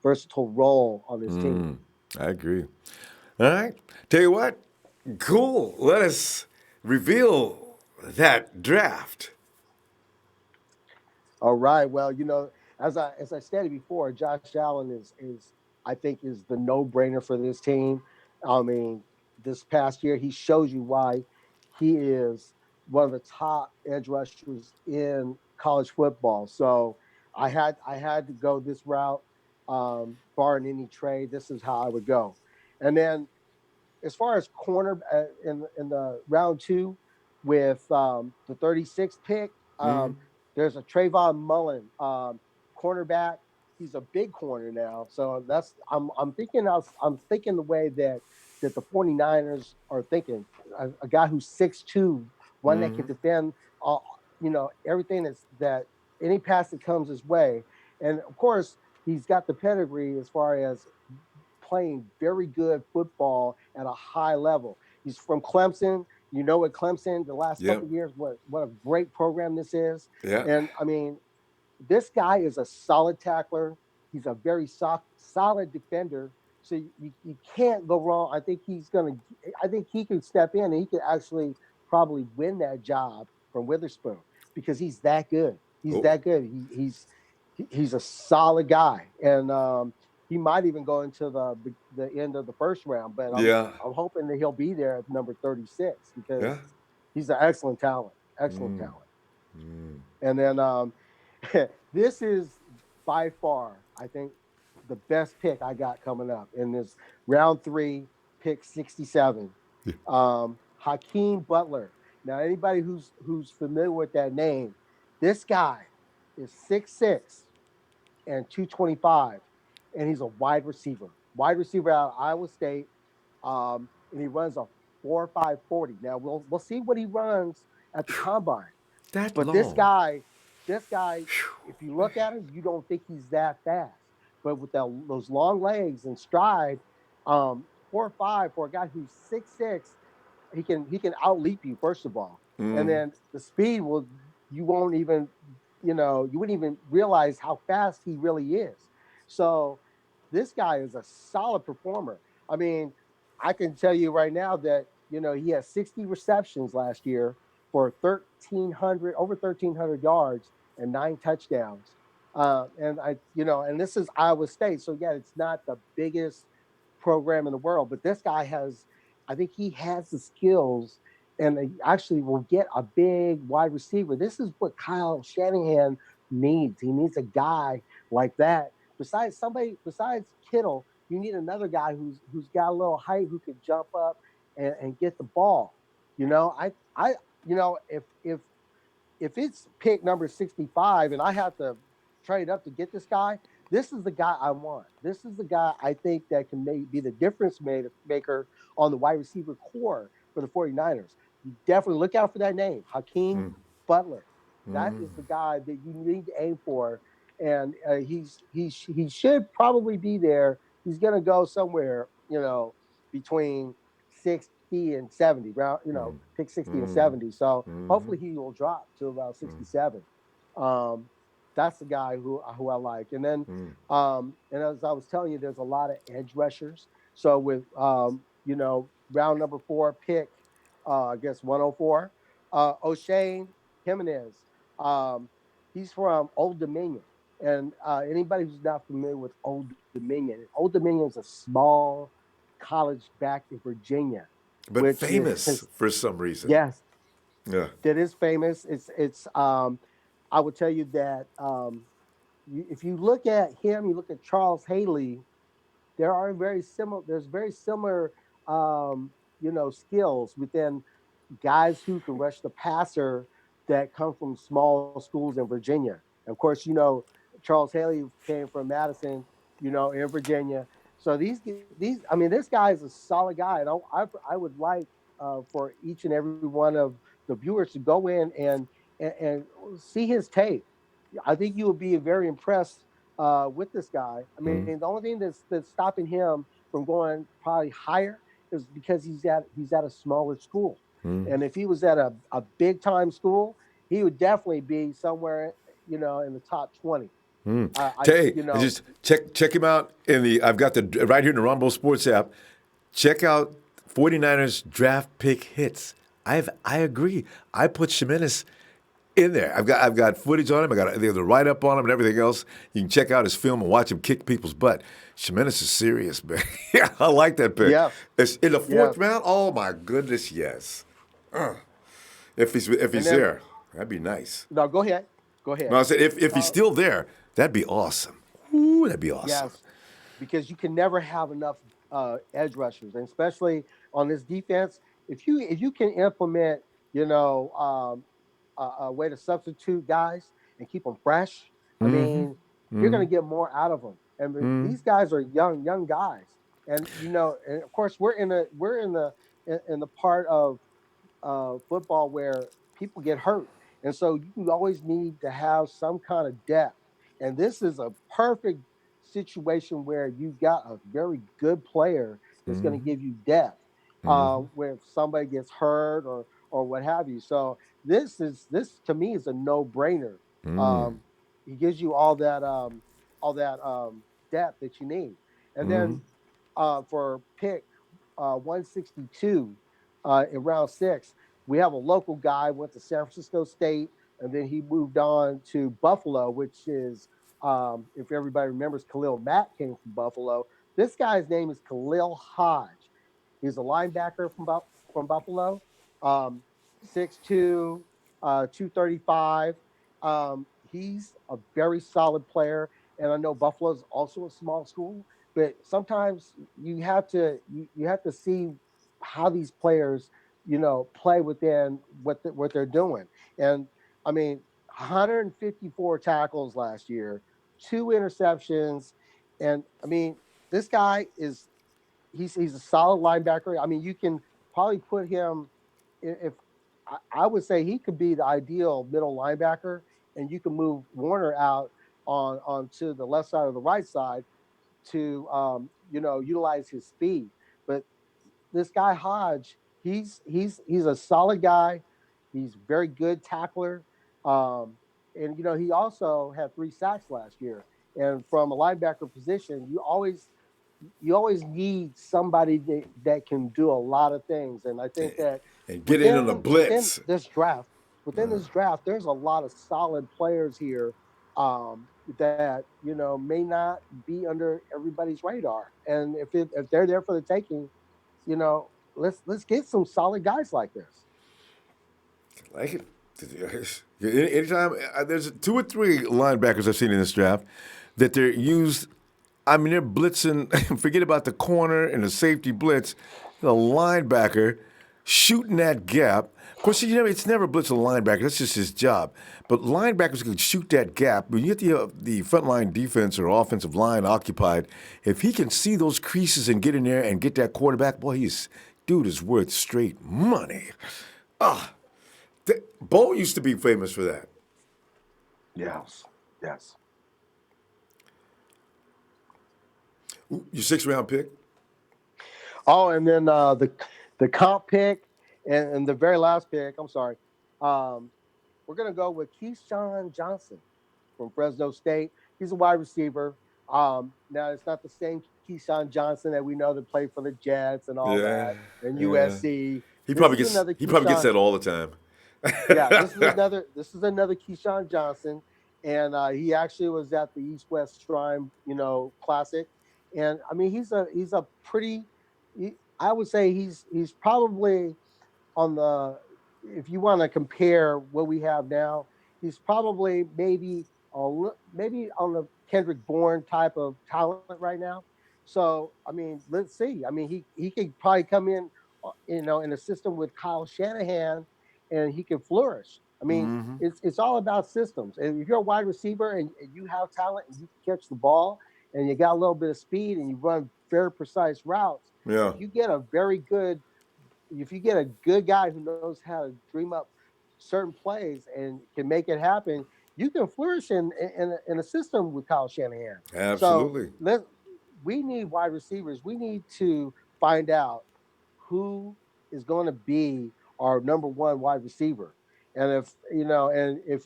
versatile role on this team. I agree. All right. Tell you what, cool. Let us reveal that draft. All right. Well, as I stated before, Josh Allen is I think is the no brainer for this team. I mean, this past year he shows you why he is one of the top edge rushers in college football. So I had to go this route. barring any trade. This is how I would go. And then as far as corner in the round two with the 36th pick, there's a Trayvon Mullen, cornerback. He's a big corner now, so that's I'm thinking the way that the 49ers are thinking. A guy who's 6'2", one that can defend, uh, everything that any pass that comes his way, and of course he's got the pedigree as far as playing very good football at a high level. He's from Clemson. You know, at Clemson, the last couple Yep. of years, what a great program this is. Yeah. And I mean, this guy is a solid tackler. He's a very solid defender. So you can't go wrong. I think he can step in and he could actually probably win that job from Witherspoon because he's that good. He's Oh, that good. He's a solid guy. And he might even go into the end of the first round, but yeah. I'm hoping that he'll be there at number 36 Yeah. because he's an excellent talent. Excellent Mm. talent. Mm. And then this is by far, I think, the best pick I got coming up in this round three, pick 67. Hakeem Butler. Now, anybody who's familiar with that name, this guy is 6'6" and 225, and he's a wide receiver. Wide receiver out of Iowa State, and he runs a 4.5 40. Now we'll see what he runs at the combine. That But long. this guy, if you look at him, you don't think he's that fast. But with those long legs and stride, 4.5 for a guy who's 6'6", he can outleap you first of all, and Mm. then the speed will you won't even you wouldn't even realize how fast he really is. So this guy is a solid performer. I mean, I can tell you right now that he has 60 receptions last year for 1,300 over 1,300 yards and 9 touchdowns. And this is Iowa State, so yeah, it's not the biggest program in the world, but this guy has, I think he has the skills and they actually will get a big wide receiver. This is what Kyle Shanahan needs. He needs a guy like that. Besides Kittle, you need another guy who's got a little height who can jump up and get the ball. If it's pick number 65 and I have to trade up to get this guy, this is the guy I want. This is the guy I think that can be the difference maker on the wide receiver core for the 49ers. You definitely look out for that name, Hakeem Butler. That is the guy that you need to aim for. And he should probably be there. He's going to go somewhere, between 60 and 70, round, pick 60 and 70. So hopefully he will drop to about 67. Um, that's the guy who I like. And then, and as I was telling you, there's a lot of edge rushers. So with round number 4 pick, I guess 104, O'Shane Jimenez. Um, he's from Old Dominion. And anybody who's not familiar with Old Dominion is a small college back in Virginia, But which famous is for some reason. yes, Yeah. that is famous. It's I would tell you that if you look at him, you look at Charles Haley, there are very similar. There's very similar, skills within guys who can rush the passer that come from small schools in Virginia. And of course, Charles Haley came from Madison, in Virginia. So I mean, this guy is a solid guy, and I would like for each and every one of the viewers to go in and see his tape. I think you will be very impressed with this guy. I mean, the only thing that's stopping him from going probably higher is because he's at a smaller school. And if he was at a big time school, he would definitely be somewhere, in the top 20. Tay, and just check him out in the. I've got the right here in the Ronbo Sports app. Check out 49ers draft pick hits. I agree. I put Jimenez in there. I've got footage on him. I got the write up on him and everything else. You can check out his film and watch him kick people's butt. Jimenez is serious, man. Yeah, I like that pick. Yes. It's in the fourth Yes. round. Oh my goodness, yes. If he's And then, there, that'd be nice. no, go ahead. Go No, ahead. I said if he's Uh, still there, that'd be awesome. Ooh, that'd be awesome. Yes, because you can never have enough edge rushers, and especially on this defense. If you can implement, you know, a way to substitute guys and keep them fresh, I Mm-hmm. mean, you're going Mm-hmm. to get more out of them. And Mm-hmm. these guys are young guys, and and of course we're in the part of football where people get hurt. And so you always need to have some kind of depth. And this is a perfect situation where you got a very good player that's going to Mm-hmm. give you depth Mm-hmm. where somebody gets hurt or what have you. So this to me is a no brainer. Mm-hmm. Um, he gives you all that depth that you need. And Mm-hmm. then for pick 162 in round six. We have a local guy went to San Francisco State, and then he moved on to Buffalo, which is if everybody remembers, Khalil Mack came from Buffalo. This guy's name is Khalil Hodge. He's a linebacker from Buffalo, um, 6'2", 235. He's a very solid player, and I know Buffalo's also a small school, but sometimes you have to see how these players play within what they're doing. And I mean, 154 tackles last year, 2 interceptions, and I mean, this guy is he's a solid linebacker. I mean, you can probably put him if I would say he could be the ideal middle linebacker, and you can move Warner out onto the left side or the right side to utilize his speed. But this guy Hodge, he's a solid guy. He's a very good tackler, and he also had 3 sacks last year. And from a linebacker position, you always need somebody that can do a lot of things. And I think that And get in on the within blitz. this draft, there's a lot of solid players here that may not be under everybody's radar. And if they're there for the taking, let's get some solid guys like this. Like it. Anytime there's 2 or 3 linebackers I've seen in this draft that they're used. I mean, they're blitzing. Forget about the corner and the safety blitz. The linebacker shooting that gap. Of course, it's never blitz a linebacker. That's just his job. But linebackers can shoot that gap. When you get the front line defense or offensive line occupied, if he can see those creases and get in there and get that quarterback, boy, dude is worth straight money. Ah, Bo used to be famous for that. Yes. Yes. Your 6th round pick? Oh, and then the comp pick and the very last pick. I'm sorry. Um, we're gonna go with Keyshawn Johnson from Fresno State. He's a wide receiver. Now it's not the same Keyshawn Johnson that we know that played for the Jets and all Yeah, that and yeah. USC. He This probably is gets another he probably gets Keyshawn. that all the time. Yeah, this is another Keyshawn Johnson, and he actually was at the East West Shrine, Classic, and I mean he's a pretty, I would say he's probably on the if you want to compare what we have now, he's probably maybe on the Kendrick Bourne type of talent right now. So I mean, let's see. I mean, he could probably come in, in a system with Kyle Shanahan, and he can flourish. I mean, Mm-hmm. it's all about systems. And if you're a wide receiver and you have talent and you can catch the ball and you got a little bit of speed and you run very precise routes, Yeah, if you get a very good if you get a good guy who knows how to dream up certain plays and can make it happen, you can flourish in a system with Kyle Shanahan. So absolutely. we need wide receivers. We need to find out who is going to be our number one wide receiver. And if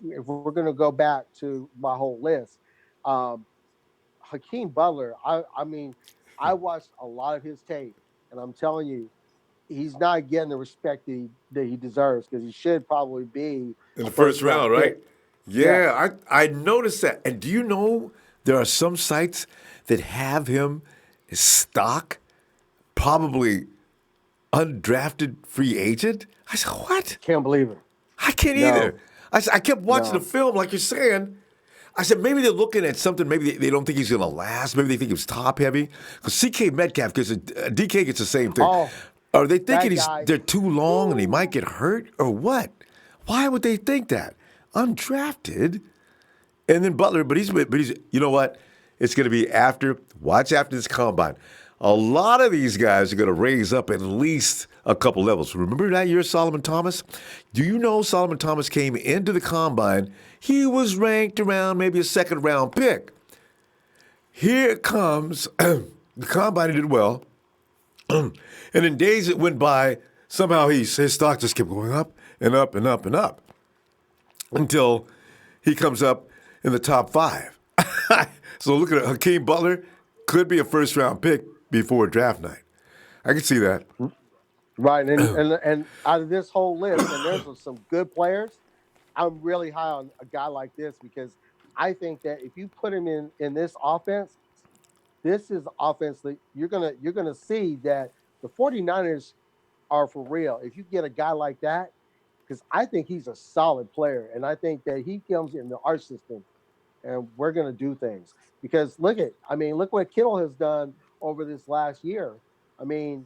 we're going to go back to my whole list, um, Hakeem Butler, I mean, I watched a lot of his tape, and I'm telling you, he's not getting the respect that he deserves because he should probably be In a the first first round, round right? pick. Yes. Yeah, I noticed that. And do you know there are some sites that have him as stock, probably undrafted free agent? I said, what? Can't believe it. I can't No, either. I kept watching the no. film, like you're saying. I said maybe they're looking at something. Maybe they don't think he's going to last. Maybe they think it's top heavy. Because CK Metcalf gets DK gets the same thing. Oh, Are they thinking that guy. they're too long and he might Woo. get hurt or what? Why would they think that? Undrafted, and then Butler. But he's. You know what? It's going to be after. Watch after this combine. A lot of these guys are going to raise up at least a couple levels. Remember that year, Solomon Thomas? Do you know Solomon Thomas came into the combine? He was ranked around maybe a second round pick. Here it comes. The combine did well. And in days that went by, somehow his stock just kept going up and up and up and up until he comes up in the top 5. So look at Hakeem Butler, could be a first-round pick before draft night. I can see that. Right, and out of this whole list, and there's some good players. I'm really high on a guy like this because I think that if you put him in this offense, this is offense that you're gonna see that the 49ers are for real. If you get a guy like that, because I think he's a solid player, and I think that he comes into our system, and we're gonna do things. Because look what Kittle has done over this last year. I mean,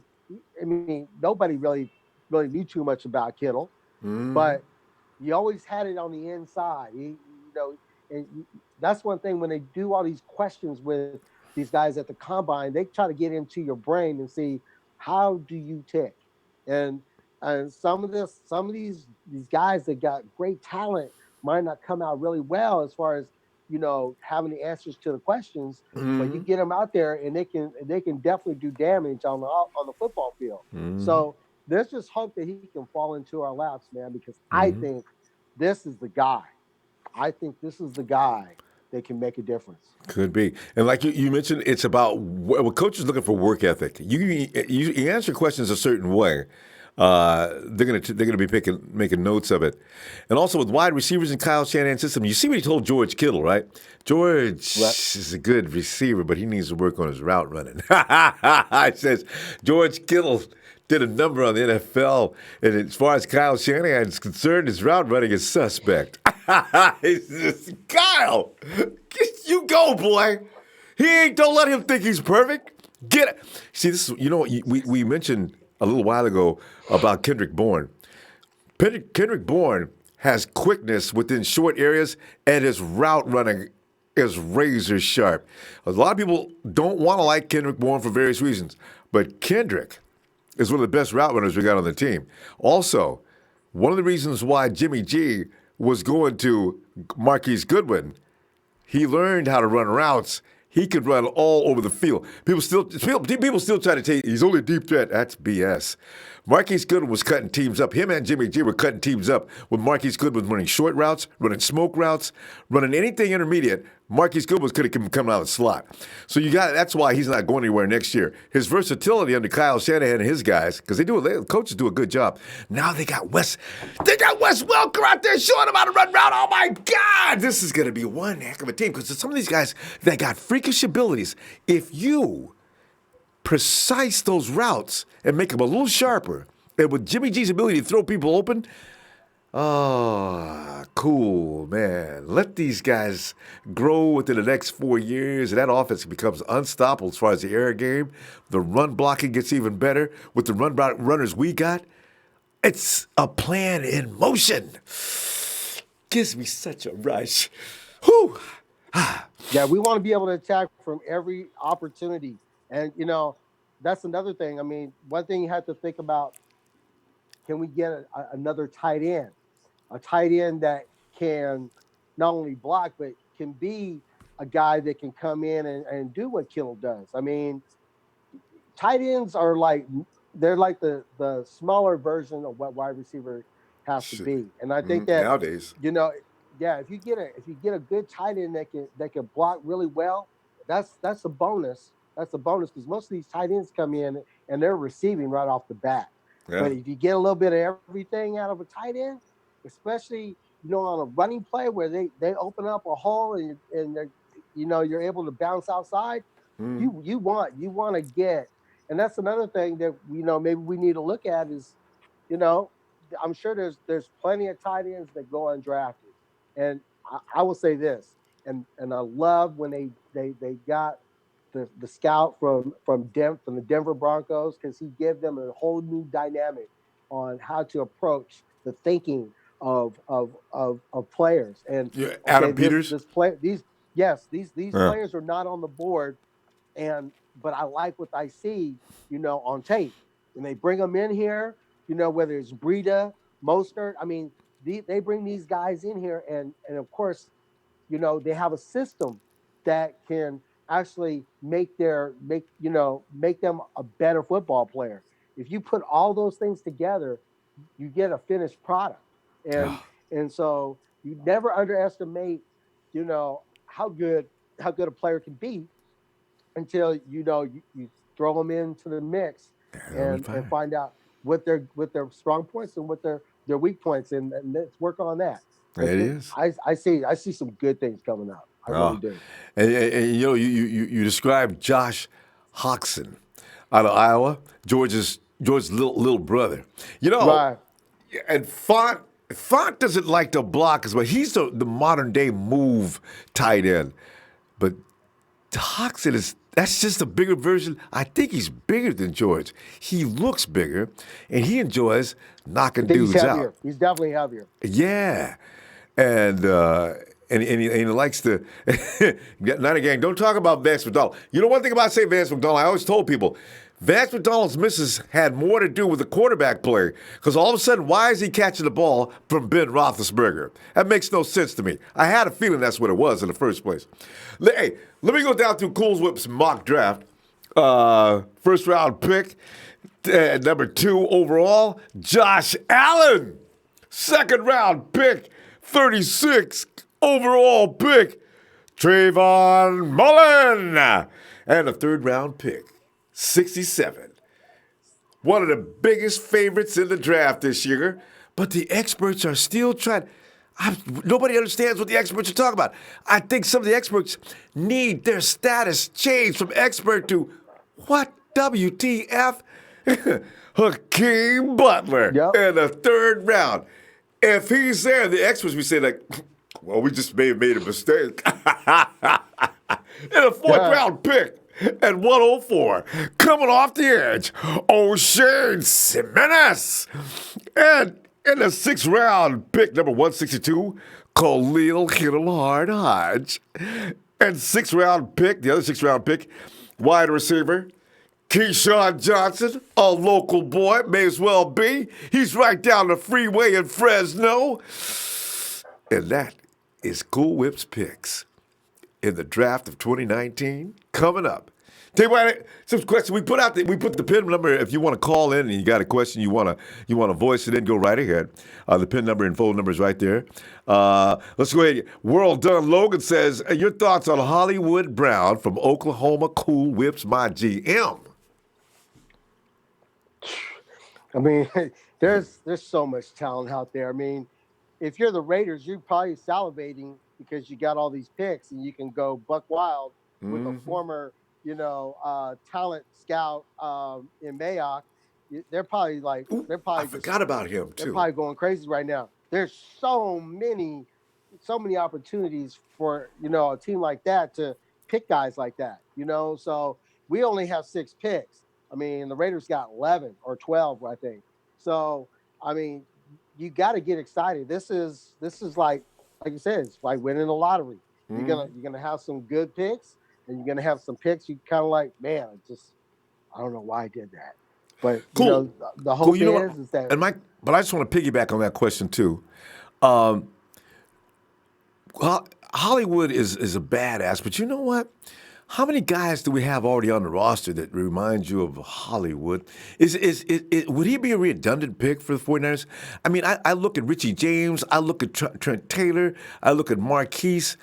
nobody really knew too much about Kittle, Mm-hmm. but you always had it on the inside. And that's one thing when they do all these questions with these guys at the combine, they try to get into your brain and see how do you tick. And some of these guys that got great talent might not come out really well as far as having the answers to the questions, but you Mm-hmm. get them out there and they can definitely do damage on the football field. Mm-hmm. So there's just hope that he can fall into our laps, man, because I Mm-hmm. think this is the guy. I think this is the guy that can make a difference. Could be, and like you mentioned, it's about well, coaches looking for work ethic. You answer questions a certain way. They're gonna be making notes of it, and also with wide receivers in Kyle Shanahan's system. You see what he told George Kittle, right? George Right. is a good receiver, but he needs to work on his route running. It says George Kittle did a number on the NFL, and as far as Kyle Shanahan is concerned, his route running is suspect. It's just, Kyle, you go, boy. He ain't. Don't let him think he's perfect. Get it. See, this is we mentioned a little while ago about Kendrick Bourne. Kendrick Bourne has quickness within short areas, and his route running is razor sharp. A lot of people don't want to like Kendrick Bourne for various reasons, but Kendrick is one of the best route runners we got on the team. Also, one of the reasons why Jimmy G was going to Marquise Goodwin, he learned how to run routes. He could run all over the field. People still try to tell you he's only a deep threat. That's BS. Marquise Goodwin was cutting teams up. Him and Jimmy G were cutting teams up when Marquise Goodwin was running short routes, running smoke routes, running anything intermediate. Marquise Goodwin could have come out of the slot. So that's why he's not going anywhere next year. His versatility under Kyle Shanahan and his guys, because coaches do a good job. Now they got Wes Welker out there showing them how to run route. Oh my God, this is going to be one heck of a team because some of these guys that got freakish abilities. If you precise those routes and make them a little sharper, and with Jimmy G's ability to throw people open, oh, cool, man. Let these guys grow within the next 4 years, and that offense becomes unstoppable as far as the air game. The run blocking gets even better with the runners we got. It's a plan in motion. Gives me such a rush. Whew. Yeah, we want to be able to attack from every opportunity. And that's another thing. I mean, one thing you have to think about, can we get another tight end? A tight end that can not only block, but can be a guy that can come in and do what Kittle does. I mean, tight ends are they're like the smaller version of what wide receiver has to be. And I think that Nowadays. you know, yeah, if you get a good tight end that can block really well, that's a bonus. That's a bonus because most of these tight ends come in and they're receiving right off the bat. Yeah. But if you get a little bit of everything out of a tight end, especially on a running play where they open up a hole and you're able to bounce outside, you want to get. And that's another thing that maybe we need to look at is, you know, I'm sure there's plenty of tight ends that go undrafted, and I will say this: and I love when they got the scout from the Denver Broncos, because he gave them a whole new dynamic on how to approach the thinking of players. And Yeah, okay, Adam this Peters. this play these Yeah. players are not on the board, and but I like what I see, on tape. And they bring them in here, whether it's Breida, Mostert. I mean, they bring these guys in here, and of course, they have a system that can actually make them a better football player. If you put all those things together, you get a finished product. And Oh, and so you never underestimate, how good a player can be until you throw them into the mix that'll be and fine. find out what their strong points and what their weak points, and let's work on that. It But is. I see some good things coming up. I really Oh, do. and you described Josh Hoxson out of Iowa, George's little brother. You know, Right. and Font doesn't like to block as well. He's the modern day move tight end, but Hoxton that's just a bigger version. I think he's bigger than George. He looks bigger, and he enjoys I knocking think he's dudes out. heavier. He's definitely heavier. Yeah, and he likes to. Not again. Don't talk about Vance McDonald. You know one thing about say Vance McDonald. I always told people. Vance McDonald's misses had more to do with the quarterback play because all of a sudden, why is he catching the ball from Ben Roethlisberger? That makes no sense to me. I had a feeling that's what it was in the first place. Hey, let me go down through Cool Whip's mock draft. First round pick, number 2 overall, Josh Allen. Second round pick, 36 overall pick, Trayvon Mullen. And a third round pick, 67. One of the biggest favorites in the draft this year. But the experts are still trying. Nobody understands what the experts are talking about. I think some of the experts need their status changed from expert to what? WTF? Hakeem Butler Yep. in the third round. If he's there, the experts would say, like, well, we just may have made a mistake. In a fourth Yeah. round pick at 104, coming off the edge, O'Shane Jimenez. And in the sixth round pick, number 162, Khalil Kittlehard Hodge. And the other sixth round pick, wide receiver, Keyshawn Johnson, a local boy, may as well be. He's right down the freeway in Fresno. And that is Cool Whip's picks in the draft of 2019 coming up. Tell you what, some questions we put out. We put the pin number. If you want to call in and you got a question you want to voice it in, go right ahead. The pin number and phone number is right there. Let's go ahead. World Done Logan says your thoughts on Hollywood Brown from Oklahoma. Cool Whips, my GM. I mean, there's so much talent out there. I mean, if you're the Raiders, you're probably salivating because you got all these picks and you can go buck wild with a former, talent scout in Mayock. They're probably like Ooh, they're I probably just forgot about him they're too. probably going crazy right now. There's so many opportunities for a team like that to pick guys like that. So we only have 6 picks. I mean, the Raiders got 11 or 12, I think. So I mean, you got to get excited. This is like you said, it's like winning the lottery. You're gonna have some good picks, and you're gonna have some picks you kind of like, man, I don't know why I did that. But Cool. the Cool. hope You know what? is that And Mike, but I just want to piggyback on that question too. Um, Hollywood is a badass, but you know what? How many guys do we have already on the roster that remind you of Hollywood? Would he be a redundant pick for the 49ers? I mean, I look at Richie James, I look at Trent Taylor, I look at Marquise.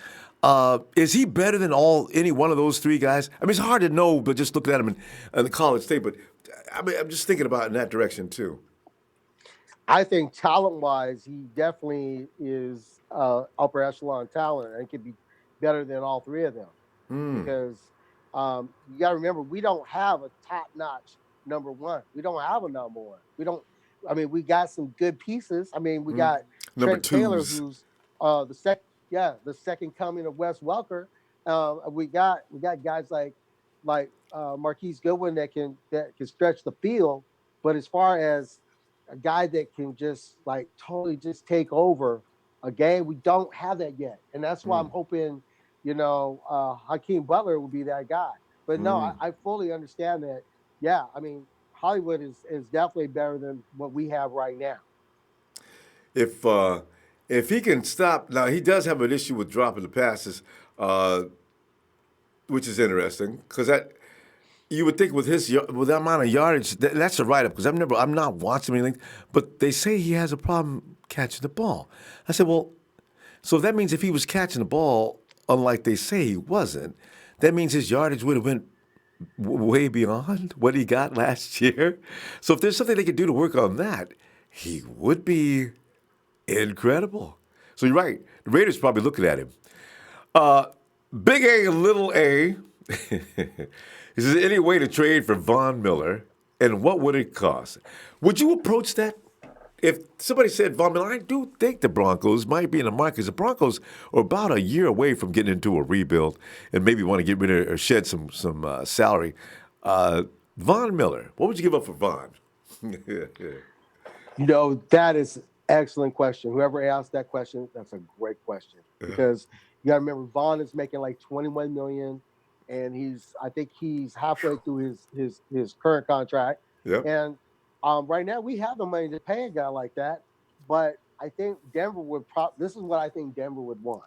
Is he better than any one of those 3 guys? I mean, it's hard to know, but just looking at him in the college state. But I mean, I'm just thinking about it in that direction too. I think talent wise, he definitely is upper echelon talent and can be better than all 3 of them, because you got to remember, we don't have a top notch number one. We don't have a number one. We don't. I mean, we got some good pieces. I mean, we got Number Trent Taylor, twos. who's the second the second coming of Wes Welker. We got guys like Marquise Goodwin that can stretch the field, but as far as a guy that can just like totally just take over a game, we don't have that yet, and that's why I'm Mm. hoping Hakeem Butler will be that guy. But no, Mm. I fully understand that. Yeah, I mean Hollywood is definitely better than what we have right now. If uh, if he can stop now, he does have an issue with dropping the passes, uh, which is interesting because that you would think with with that amount of yardage, that's a write up because I'm not watching anything, but they say he has a problem catching the ball. I said, well, so that means if he was catching the ball, unlike they say he wasn't, that means his yardage would have been way beyond what he got last year. So if there's something they could do to work on that, he would be incredible. So you're right. The Raiders probably looking at him. Uh, Big A, little A. Is there any way to trade for Von Miller, and what would it cost? Would you approach that? If somebody said Von Miller, I do think the Broncos might be in the market. 'Cause the Broncos are about a year away from getting into a rebuild, and maybe want to get rid of or shed some salary. Von Miller, what would you give up for Von? That is excellent question. Whoever asked that question, that's a great question because you got to remember Vaughn is making like 21 million, and I think he's halfway through his current contract, Yep. and right now we have the money to pay a guy like that, but I think Denver would this is what I think Denver would want.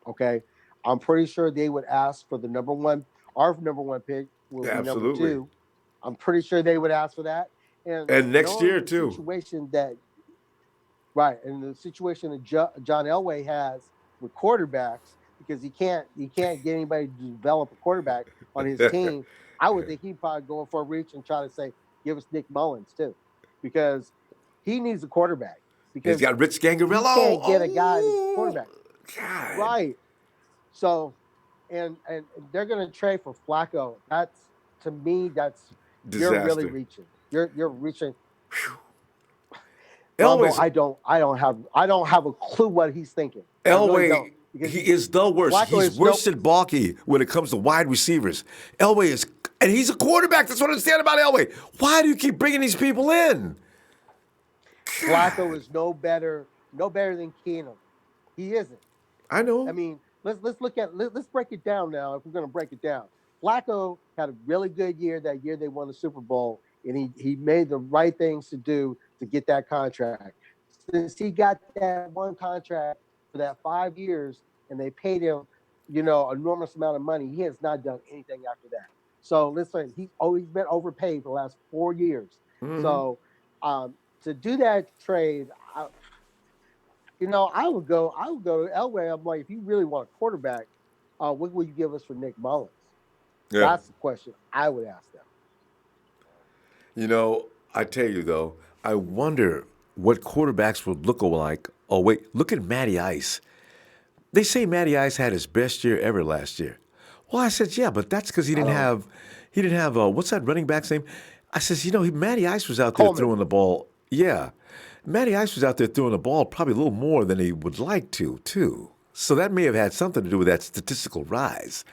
Okay, I'm pretty sure they would ask for the number one. Our number one pick will be number Absolutely. two. I'm pretty sure they would ask for that. And And next knowing year the too. situation that right, and the situation that John Elway has with quarterbacks, because he can't get anybody to develop a quarterback on his team. I would think he'd probably go for a reach and try to say, give us Nick Mullins too, because he needs a quarterback He's because got Rich he Gangarello. can't get a guy that's Oh, quarterback. God. Right. So and they're gonna trade for Flacco. That's to me, that's you're really Disaster. reaching. You're reaching. Ronbo, Elway's I don't have a clue what he's thinking. I really don't Elway, because he is the worst. Flacco He's is no worse than Balky when it comes to wide receivers. Elway is, and he's a quarterback. That's what I understand about Elway. Why do you keep bringing these people in? Flacco God, is no better than Keenum. He isn't. I I know. mean, let's break it down now. If we're going to break it down, Flacco had a really good year that year they won the Super Bowl, and he made the right things to do to get that contract. Since he got that one contract for that 5 years, and they paid him, enormous amount of money, he has not done anything after that. So listen, he's always been overpaid for the last 4 years. Hmm. So to do that trade, I would go to Elway. I'm like, if you really want a quarterback, what will you give us for Nick Mullins? Yeah. That's the question I would ask them. I tell you though, I wonder what quarterbacks would look like. Oh wait, look at Matty Ice. They say Matty Ice had his best year ever last year. Well, I said, yeah, but that's because he I didn't don't have, he didn't have, what's that running back's name? I says, Matty Ice was out there Coleman. throwing the ball. Yeah, Matty Ice was out there throwing the ball probably a little more than he would like to, too. So that may have had something to do with that statistical rise.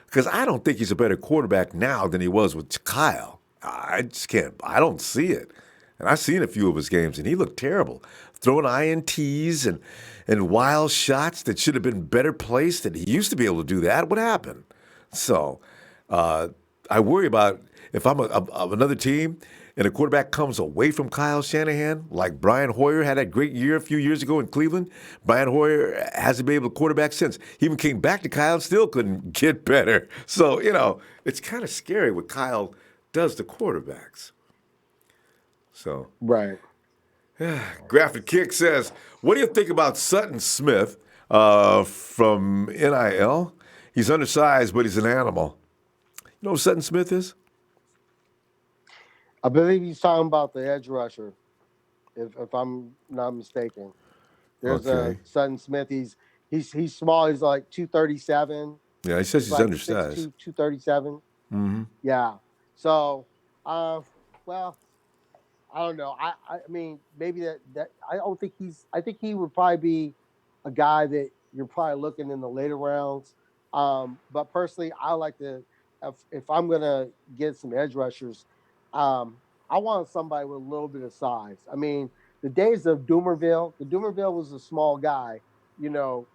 Because I don't think he's a better quarterback now than he was with Kyle. I just can't, I don't see it. And I've seen a few of his games, and he looked terrible, throwing INTs and wild shots that should have been better placed. And he used to be able to do that. What happened? So uh, I worry about if I'm of another team and a quarterback comes away from Kyle Shanahan, like Brian Hoyer had that great year a few years ago in Cleveland. Brian Hoyer hasn't been able to quarterback since. He even came back to Kyle and still couldn't get better. So, it's kind of scary what Kyle does to quarterbacks. So. Right. Graphic Kick says, what do you think about Sutton Smith from NIL? He's undersized, but he's an animal. You know who Sutton Smith is? I believe he's talking about the edge rusher, if I'm not mistaken. There's a Okay. Sutton Smith. He's small. He's like 237. Yeah, he says He's he's like undersized. 6'2", 237. Mm-hmm. Yeah. So, uh, well, I don't know. I mean maybe that I don't think he's. I think he would probably be a guy that you're probably looking in the later rounds. But personally, I like to if I'm gonna get some edge rushers, um, I want somebody with a little bit of size. I mean, the days of the Doomerville was a small guy,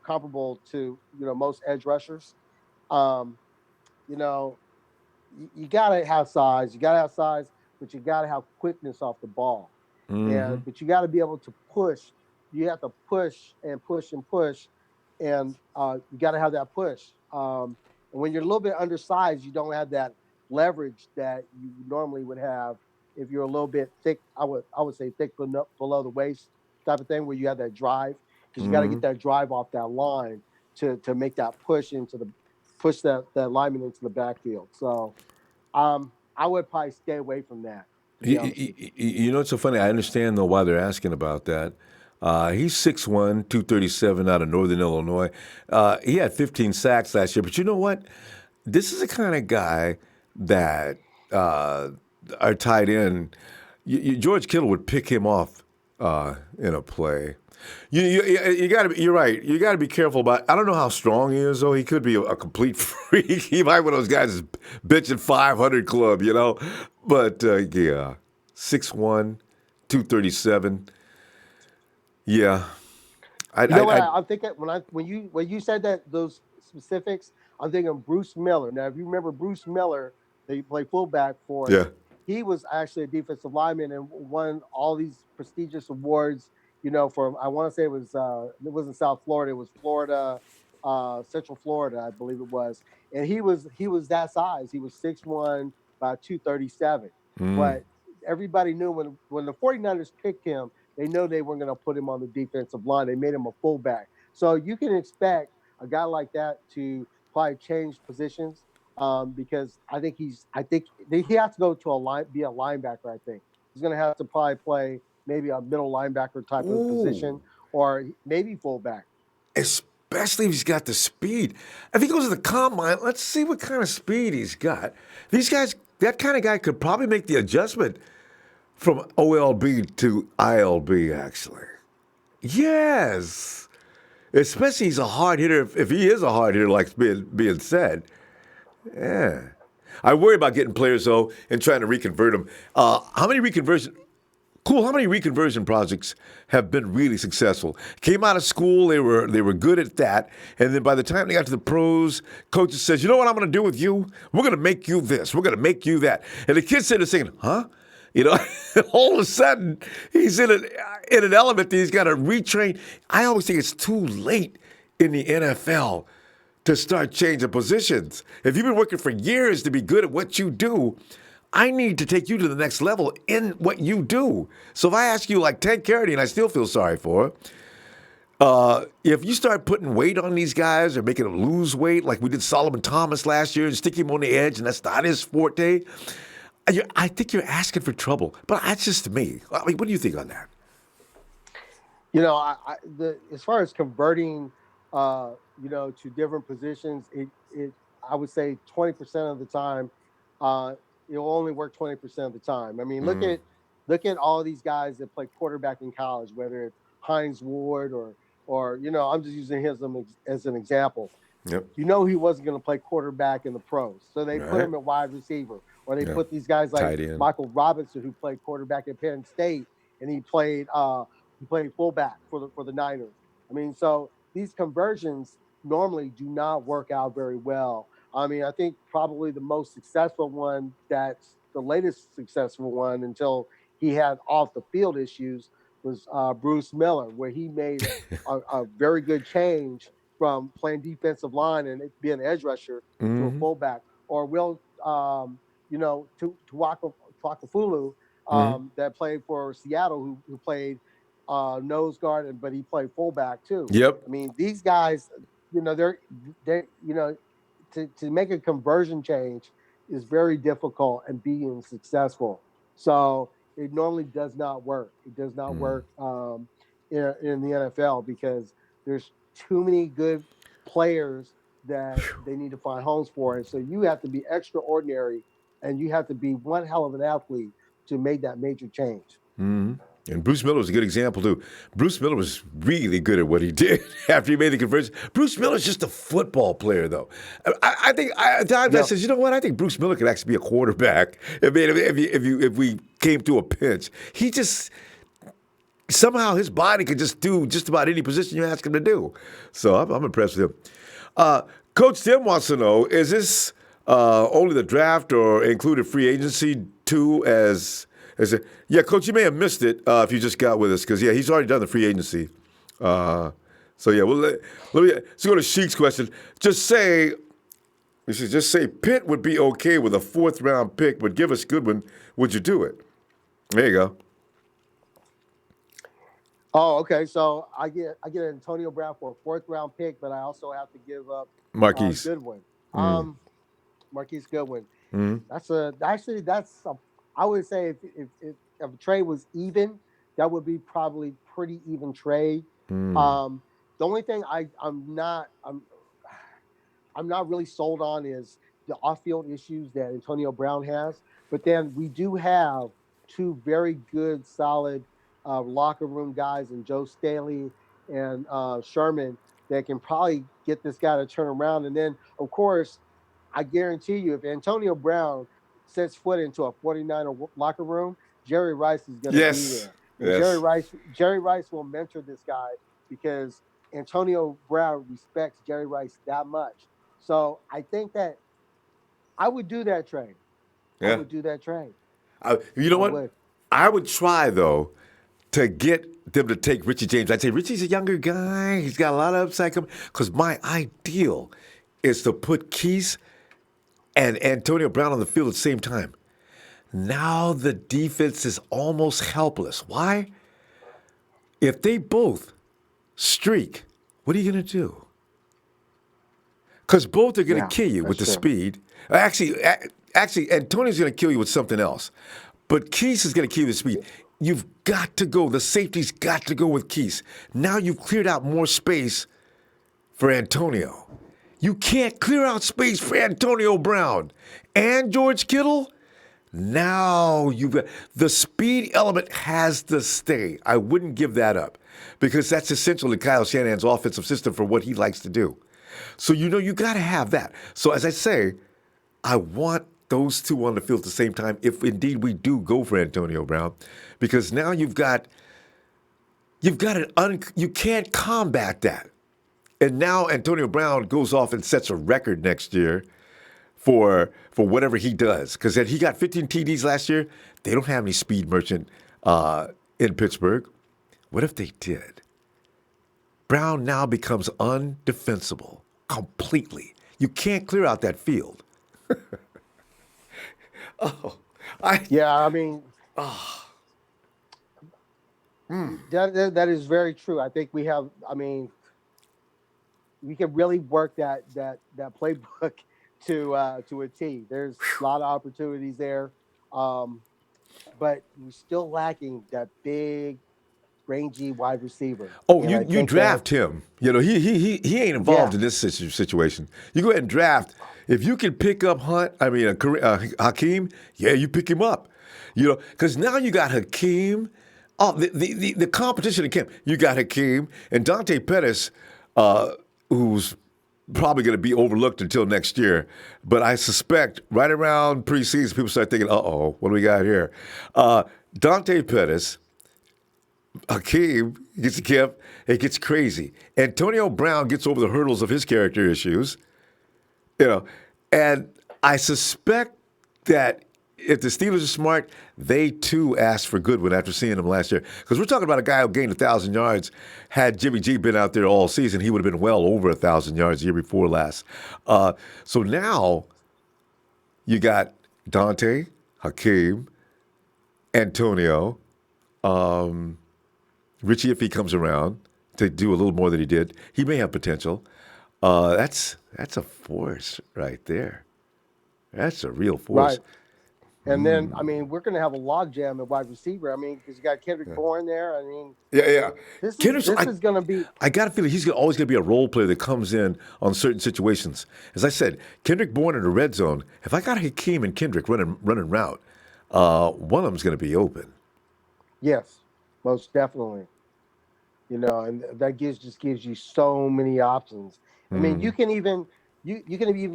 comparable to most edge rushers. Um, you know, you gotta have size. You gotta have size, but you gotta have quickness off the ball. Mm-hmm. And but you gotta be able to push. You have to push and push and push, and you gotta have that push. And when you're a little bit undersized, you don't have that leverage that you normally would have if you're a little bit thick. I would say thick below the waist type of thing, where you have that drive, because you got to Mm-hmm. get that drive off that line to make that push push that lineman into the backfield. So I would probably stay away from that, to be honest with you. You know, it's so funny. I understand though why they're asking about that. He's 6'1", 237 out of Northern Illinois. He had 15 sacks last year. But you know what? This is the kind of guy that our tight end, George Kittle would pick him off in a play. You got to be. You're right. You got to be careful about. I don't know how strong he is, though. He could be a complete freak. He might be one of those guys that's bitching 500 club, But yeah, 6'1", 237. Yeah, You know what I I'm thinking when you said that those specifics, I'm thinking Bruce Miller. Now, if you remember Bruce Miller, they played fullback for us. yeah. He was actually a defensive lineman and won all these prestigious awards. From I want to say it wasn't South Florida, it was Florida, Central Florida, I believe it was. And he was that size. He was 6'1", about 237. Mm. But everybody knew when the 49ers picked him, they know they weren't going to put him on the defensive line. They made him a fullback. So you can expect a guy like that to probably change positions, because I think he has to go to be a linebacker. I think he's going to have to probably play maybe a middle linebacker type of Ooh, position, or maybe fullback. especially if he's got the speed. If he goes to the combine, let's see what kind of speed he's got. These guys, that kind of guy could probably make the adjustment from OLB to ILB, actually. Yes. Especially he's a hard hitter. If he is a hard hitter, like being said. Yeah. I worry about getting players, though, and trying to reconvert them. How many reconversion projects have been really successful? Came out of school, they were good at that, and then by the time they got to the pros, coaches says, "You know what I'm going to do with you? We're going to make you this. We're going to make you that." And the kid's sitting there saying, "Huh?" You know, all of a sudden he's in an element that he's got to retrain. I always think it's too late in the NFL to start changing positions. If you've been working for years to be good at what you do, I need to take you to the next level in what you do. So if I ask you like Ted Carradine, I still feel sorry for her. If you start putting weight on these guys or making them lose weight, like we did Solomon Thomas last year, and stick him on the edge, and that's not his forte, I think you're asking for trouble. But that's just me. I mean, what do you think on that? As far as converting, to different positions, I would say 20% of the time, uh, it'll only work 20% of the time. I mean, look Mm, at all these guys that play quarterback in college, whether it's Hines Ward or I'm just using him as an example. yep. He wasn't going to play quarterback in the pros, so they All put right. him at wide receiver, or they Yeah. put these guys like Tight end. Michael Robinson, who played quarterback at Penn State, and he played fullback for the Niners. I mean, so these conversions normally do not work out very well. I mean, I think probably the most successful one, that's the latest successful one until he had off the field issues, was Bruce Miller, where he made a very good change from playing defensive line and being an edge rusher to a Mm-hmm. fullback. Or to Tuakafulu, Mm-hmm. that played for Seattle, who played nose guard, but he played fullback too. Yep. I mean, these guys, they to make a conversion change is very difficult and being successful. So it normally does not work. It does not Mm. work in the NFL, because there's too many good players that they need to find homes for. And so you have to be extraordinary, and you have to be one hell of an athlete to make that major change. Mm-hmm. And Bruce Miller was a good example, too. Bruce Miller was really good at what he did after he made the conversion. Bruce Miller's just a football player, though. I think at times I said, you know what? I think Bruce Miller could actually be a quarterback. I mean, if we came to a pinch. He just, somehow his body could just do just about any position you ask him to do. So I'm impressed with him. Coach Tim wants to know, is this only the draft or included free agency, too, yeah, Coach, you may have missed it if you just got with us because, he's already done the free agency. Let's go to Sheik's question. Just say Pitt would be okay with a 4th-round pick, but give us Goodwin. Would you do it? There you go. Oh, okay. So I get Antonio Brown for a 4th-round pick, but I also have to give up Marquise Goodwin. Marquise Goodwin. Mm-hmm. I would say if a trade was even, that would be probably pretty even trade. The only thing I'm not really sold on is the off-field issues that Antonio Brown has. But then we do have 2 very good, solid locker room guys in Joe Staley and Sherman that can probably get this guy to turn around. And then, of course, I guarantee you, if Antonio Brown sets foot into a 49er locker room, Jerry Rice is going to be there. And Jerry Rice will mentor this guy because Antonio Brown respects Jerry Rice that much. So I think that I would do that trade. Yeah. I would do that trade. You know what? I would try, though, to get them to take Richie James. I'd say Richie's a younger guy. He's got a lot of upside coming. Because my ideal is to put Keith and Antonio Brown on the field at the same time. Now the defense is almost helpless. Why? If they both streak, what are you going to do? Because both are going to kill you with the speed. Actually, Antonio's going to kill you with something else. But Keith is going to kill you with speed. You've got to go. The safety's got to go with Keith. Now you've cleared out more space for Antonio. You can't clear out space for Antonio Brown and George Kittle. Now you've got the speed element has to stay. I wouldn't give that up because that's essential to Kyle Shanahan's offensive system for what he likes to do. So you got to have that. So as I say, I want those 2 on the field at the same time if indeed we do go for Antonio Brown, because now you can't combat that. And now Antonio Brown goes off and sets a record next year for whatever he does. Because he got 15 TDs last year. They don't have any speed merchant in Pittsburgh. What if they did? Brown now becomes undefensible completely. You can't clear out that field. That is very true. I think we have. We can really work that playbook to a T. There's a lot of opportunities there, but we're still lacking that big, rangy wide receiver. Oh, you draft him. He ain't involved in this situation. You go ahead and draft. If you can pick up Hakeem, you pick him up. Because now you got Hakeem. Oh, the competition in camp. You got Hakeem and Dante Pettis, who's probably going to be overlooked until next year. But I suspect right around preseason, people start thinking, what do we got here? Dante Pettis, Hakeem gets a camp, it gets crazy. Antonio Brown gets over the hurdles of his character issues. And I suspect that if the Steelers are smart, they too asked for Goodwin after seeing him last year. Because we're talking about a guy who gained 1,000 yards. Had Jimmy G been out there all season, he would have been well over 1,000 yards the year before last. So now you got Dante, Hakeem, Antonio, Richie if he comes around to do a little more than he did. He may have potential. That's a force right there. That's a real force. Right. And then, we're going to have a logjam at wide receiver. Because you got Kendrick Bourne there. This is going to be. I got a feeling he's always going to be a role player that comes in on certain situations. As I said, Kendrick Bourne in the red zone. If I got Hakeem and Kendrick running route, one of them's going to be open. Yes. most definitely. And that just gives you so many options. I mean, Mm. you can even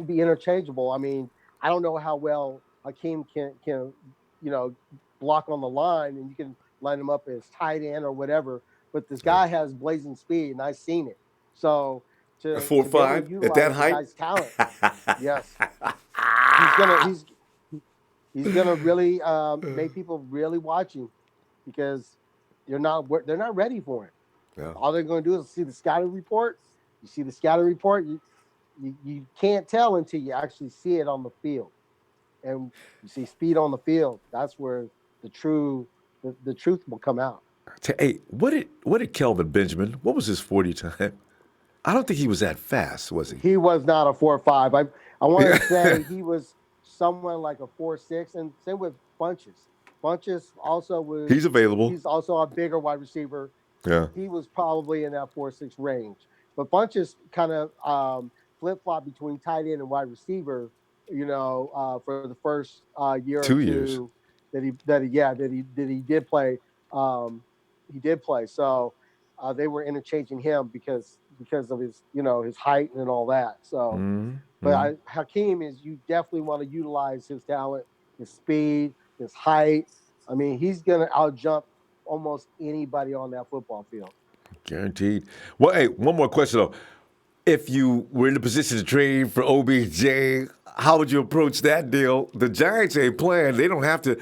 be interchangeable. I mean, I don't know how well Hakeem can you know block on the line, and you can line him up as tight end or whatever. But this Yeah. guy has blazing speed, and I've seen it. So At to be able to 4'5", at that utilize the height. guy's talent, yes, he's gonna he's he's gonna really make people really watch him because they're not ready for him. Yeah. All they're going to do is see the scouting report. You see the scouting report, you can't tell until you actually see it on the field, and you see speed on the field. That's where the the truth will come out. Hey, what did Kelvin Benjamin? What was his 40 time? I don't think he was that fast, was he? He was not a 4.5. I want Yeah. to say he was someone like a 4.6, and same with Bunches. Bunches also He's was available. he's also a bigger wide receiver. Yeah. He was probably in that 4.6 range. But Bunches kind of flip flop between tight end and wide receiver. For the first year or 2 years. two that he did play. Um, he did play. So they were interchanging him because of his his height and all that. So, but Mm. Hakeem is you definitely want to utilize his talent, his speed, his height. I mean, he's gonna out jump almost anybody on that football field. Guaranteed. Well, hey, one more question though. If you were in a position to trade for OBJ, how would you approach that deal? The Giants ain't playing. They don't have to.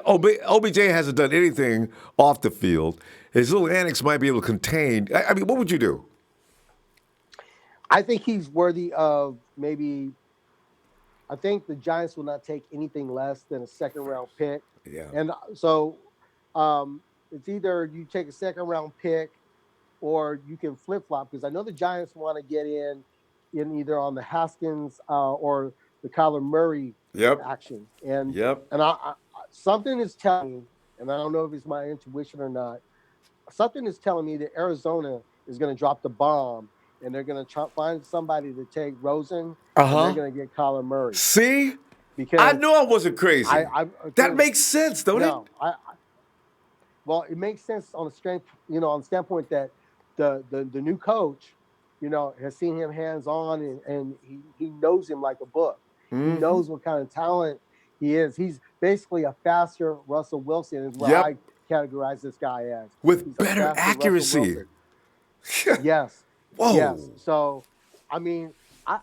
OBJ hasn't done anything off the field. His little annex might be able to contain. I mean, what would you do? I think he's worthy of maybe. I think the Giants will not take anything less than a second round pick, Yeah. and so it's either you take a second round pick or you can flip flop because I know the Giants want to get in either on the Haskins or the Kyler Murray Yep. action, and Yep. and something is telling me, and I don't know if it's my intuition or not. Something is telling me that Arizona is going to drop the bomb and they're going to find somebody to take Rosen Uh and they're huh. going to get Kyler Murray See, I because knew I wasn't crazy. I That because makes sense, don't it? no I well, it makes sense on the strength, on the standpoint that the new coach, has seen him hands on and he knows him like a book. He Mm-hmm. knows what kind of talent he is. He's basically a faster Russell Wilson, is what I Yep. categorize this guy as. With He's a better faster Russell accuracy. Wilson. Yes, yes. Whoa. So, I mean,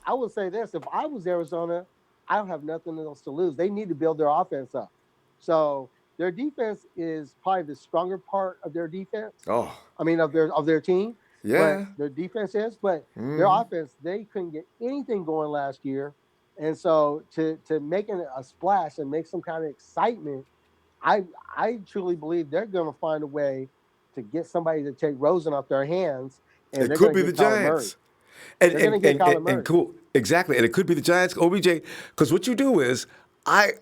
I would say this: if I was Arizona, I don't have nothing else to lose. They need to build their offense up. So their defense is probably the stronger part of their defense. Oh, I mean, of their team, but yeah. their defense is. But their Mm-hmm. offense, they couldn't get anything going last year, and so to make a splash and make some kind of excitement, I I truly believe they're going to find a way to get somebody to take Rosen off their hands, and It they're could going be to the get Kyler Murray. Giants. And They're going to and get and Kyler and, and Murray. cool. Exactly. And it could be the Giants, OBJ. Because what you do is, I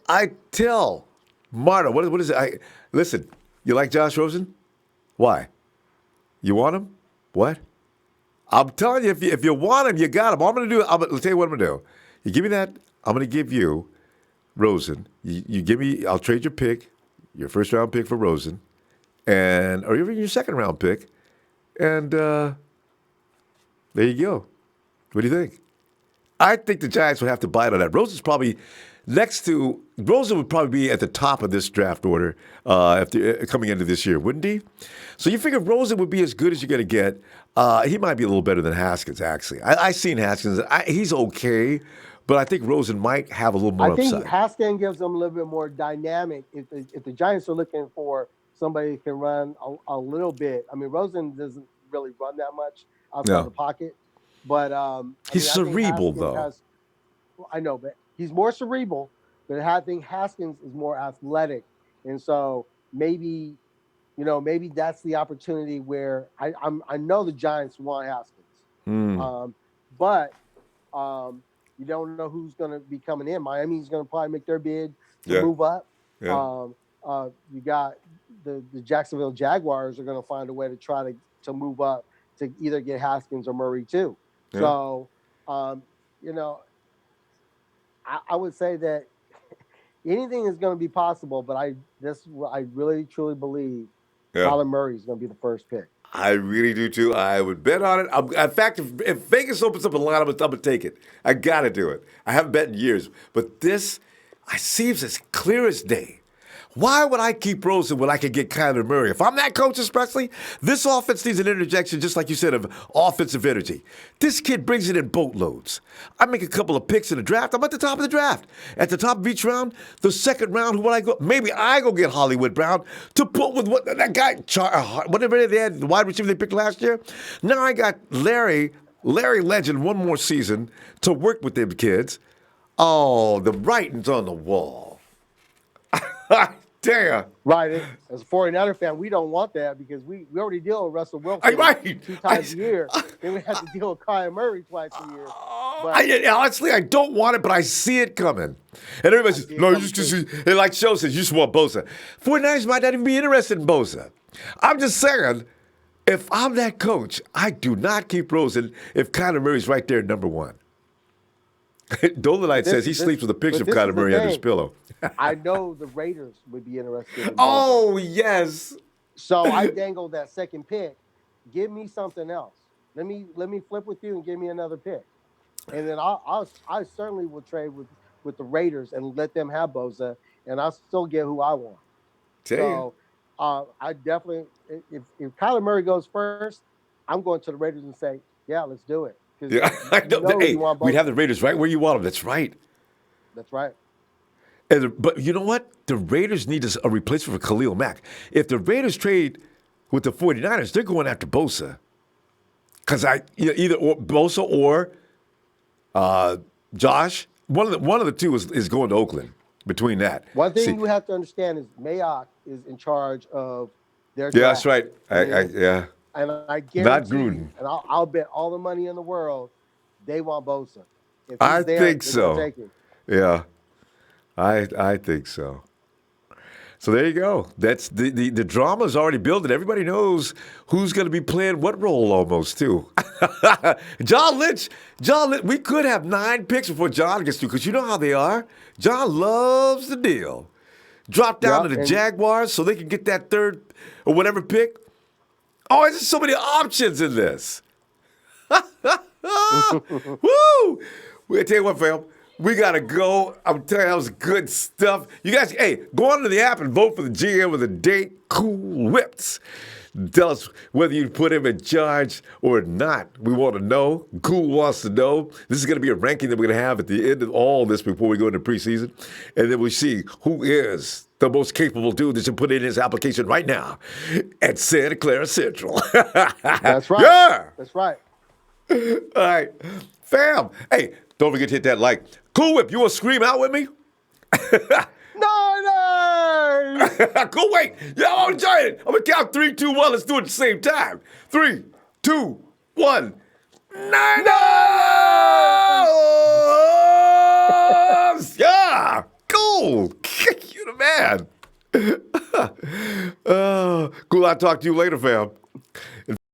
tell Marta, what is it? Listen. You like Josh Rosen? Why? You want him? What? I'm telling you, if you want him, you got him. All I'm gonna do, I'll tell you what I'm gonna do. You give me that. I'm gonna give you Rosen. You give me. I'll trade your pick, your first round pick for Rosen, and or even your second round pick, and there you go. What do you think? I think the Giants would have to bite on that. Rosen would probably be at the top of this draft order after coming into this year, wouldn't he? So you figure Rosen would be as good as you're going to get. He might be a little better than Haskins, actually. I've seen Haskins. He's okay, but I think Rosen might have a little I more think upside. Haskins gives them a little bit more dynamic. If the Giants are looking for somebody who can run a little bit, I mean, Rosen doesn't really run that much outside Yeah, the pocket, but I he's mean, I think cerebral Haskins though. has. I know, but he's more cerebral. But I think Haskins is more athletic, and so maybe that's the opportunity where I know the Giants want Haskins, Hmm. um, but you don't know who's going to be coming in. Miami's going to probably make their bid to Yeah, move up. yeah, Um, you got the Jacksonville Jaguars are going to find a way to try to move up to either get Haskins or Murray too. yeah. So um, you know, I would say that anything is going to be possible, but I really truly believe Yeah. Kyler Murray is going to be the first pick. I really do too. I would bet on it. In fact, if Vegas opens up a line, I'm gonna take it. I gotta do it. I haven't bet in years, but this, I seems as clear as day. Why would I keep Rosen when I can get Kyler Murray? If I'm that coach, especially, this offense needs an interjection, just like you said, of offensive energy. This kid brings it in boatloads. I make a couple of picks in the draft. I'm at the top of the draft. At the top of each round, the second round, who would I go? Maybe I go get Hollywood Brown to put with what that guy, whatever they had, the wide receiver they picked last year. Now I got Larry Legend, one more season to work with them kids. Oh, the writing's on the wall. Damn. Right. As a 49er fan, we don't want that because we already deal with Russell Wilson right. 2 times a year. Then we have to deal with Kyler Murray twice a year. Honestly, I don't want it, but I see it coming. And everybody says, no, you just, like Show says, you just want Bosa. 49ers might not even be interested in Bosa. I'm just saying, if I'm that coach, I do not keep Rosen if Kyler Murray's right there at number one. Dolomite says he sleeps with a picture of Kyler Murray under his pillow. I know the Raiders would be interested in Oh, yes. So I dangled that second pick. Give me something else. Let me flip with you and give me another pick. And then I certainly will trade with the Raiders and let them have Bosa, and I'll still get who I want. So I definitely, if Kyler Murray goes first, I'm going to the Raiders and say, yeah, let's do it. Yeah, I know. Hey, we'd have the Raiders right where you want them. That's right. That's right. But you know what? The Raiders need a replacement for Khalil Mack. If the Raiders trade with the 49ers, they're going after Bosa. Because either Bosa or Josh, one of the two is going to Oakland. Between that, one thing you have to understand is Mayock is in charge of their draft. Yeah, that's right. Yeah. And I guarantee, not Gruden. And I'll bet all the money in the world they want Bosa. If I there, think so. take it. Yeah, I think so. So there you go. That's the drama's already building. Everybody knows who's going to be playing what role almost too. John Lynch. We could have 9 picks before John gets through because you know how they are. John loves the deal. Drop down to the Jaguars so they can get that third or whatever pick. Oh, there's just so many options in this. Woo! We'll tell you what, fam. We got to go. I'm telling you, that was good stuff. You guys, hey, go onto the app and vote for the GM of the day, Cool Whips. Tell us whether you put him in charge or not. We want to know. Cool wants to know. This is going to be a ranking that we're going to have at the end of all this before we go into preseason. And then we see who is the most capable dude that should put in his application right now at Santa Clara Central. That's right. Yeah. That's right. All right. Fam. Hey, don't forget to hit that like. Cool Whip, you want to scream out with me? Niners! Cool, wait. Yeah, I'm going to join it. I'm going to count 3, 2, 1. Let's do it at the same time. 3, 2, 1. Niners! Yeah. Cool. You're the man. Cool, I'll talk to you later, fam.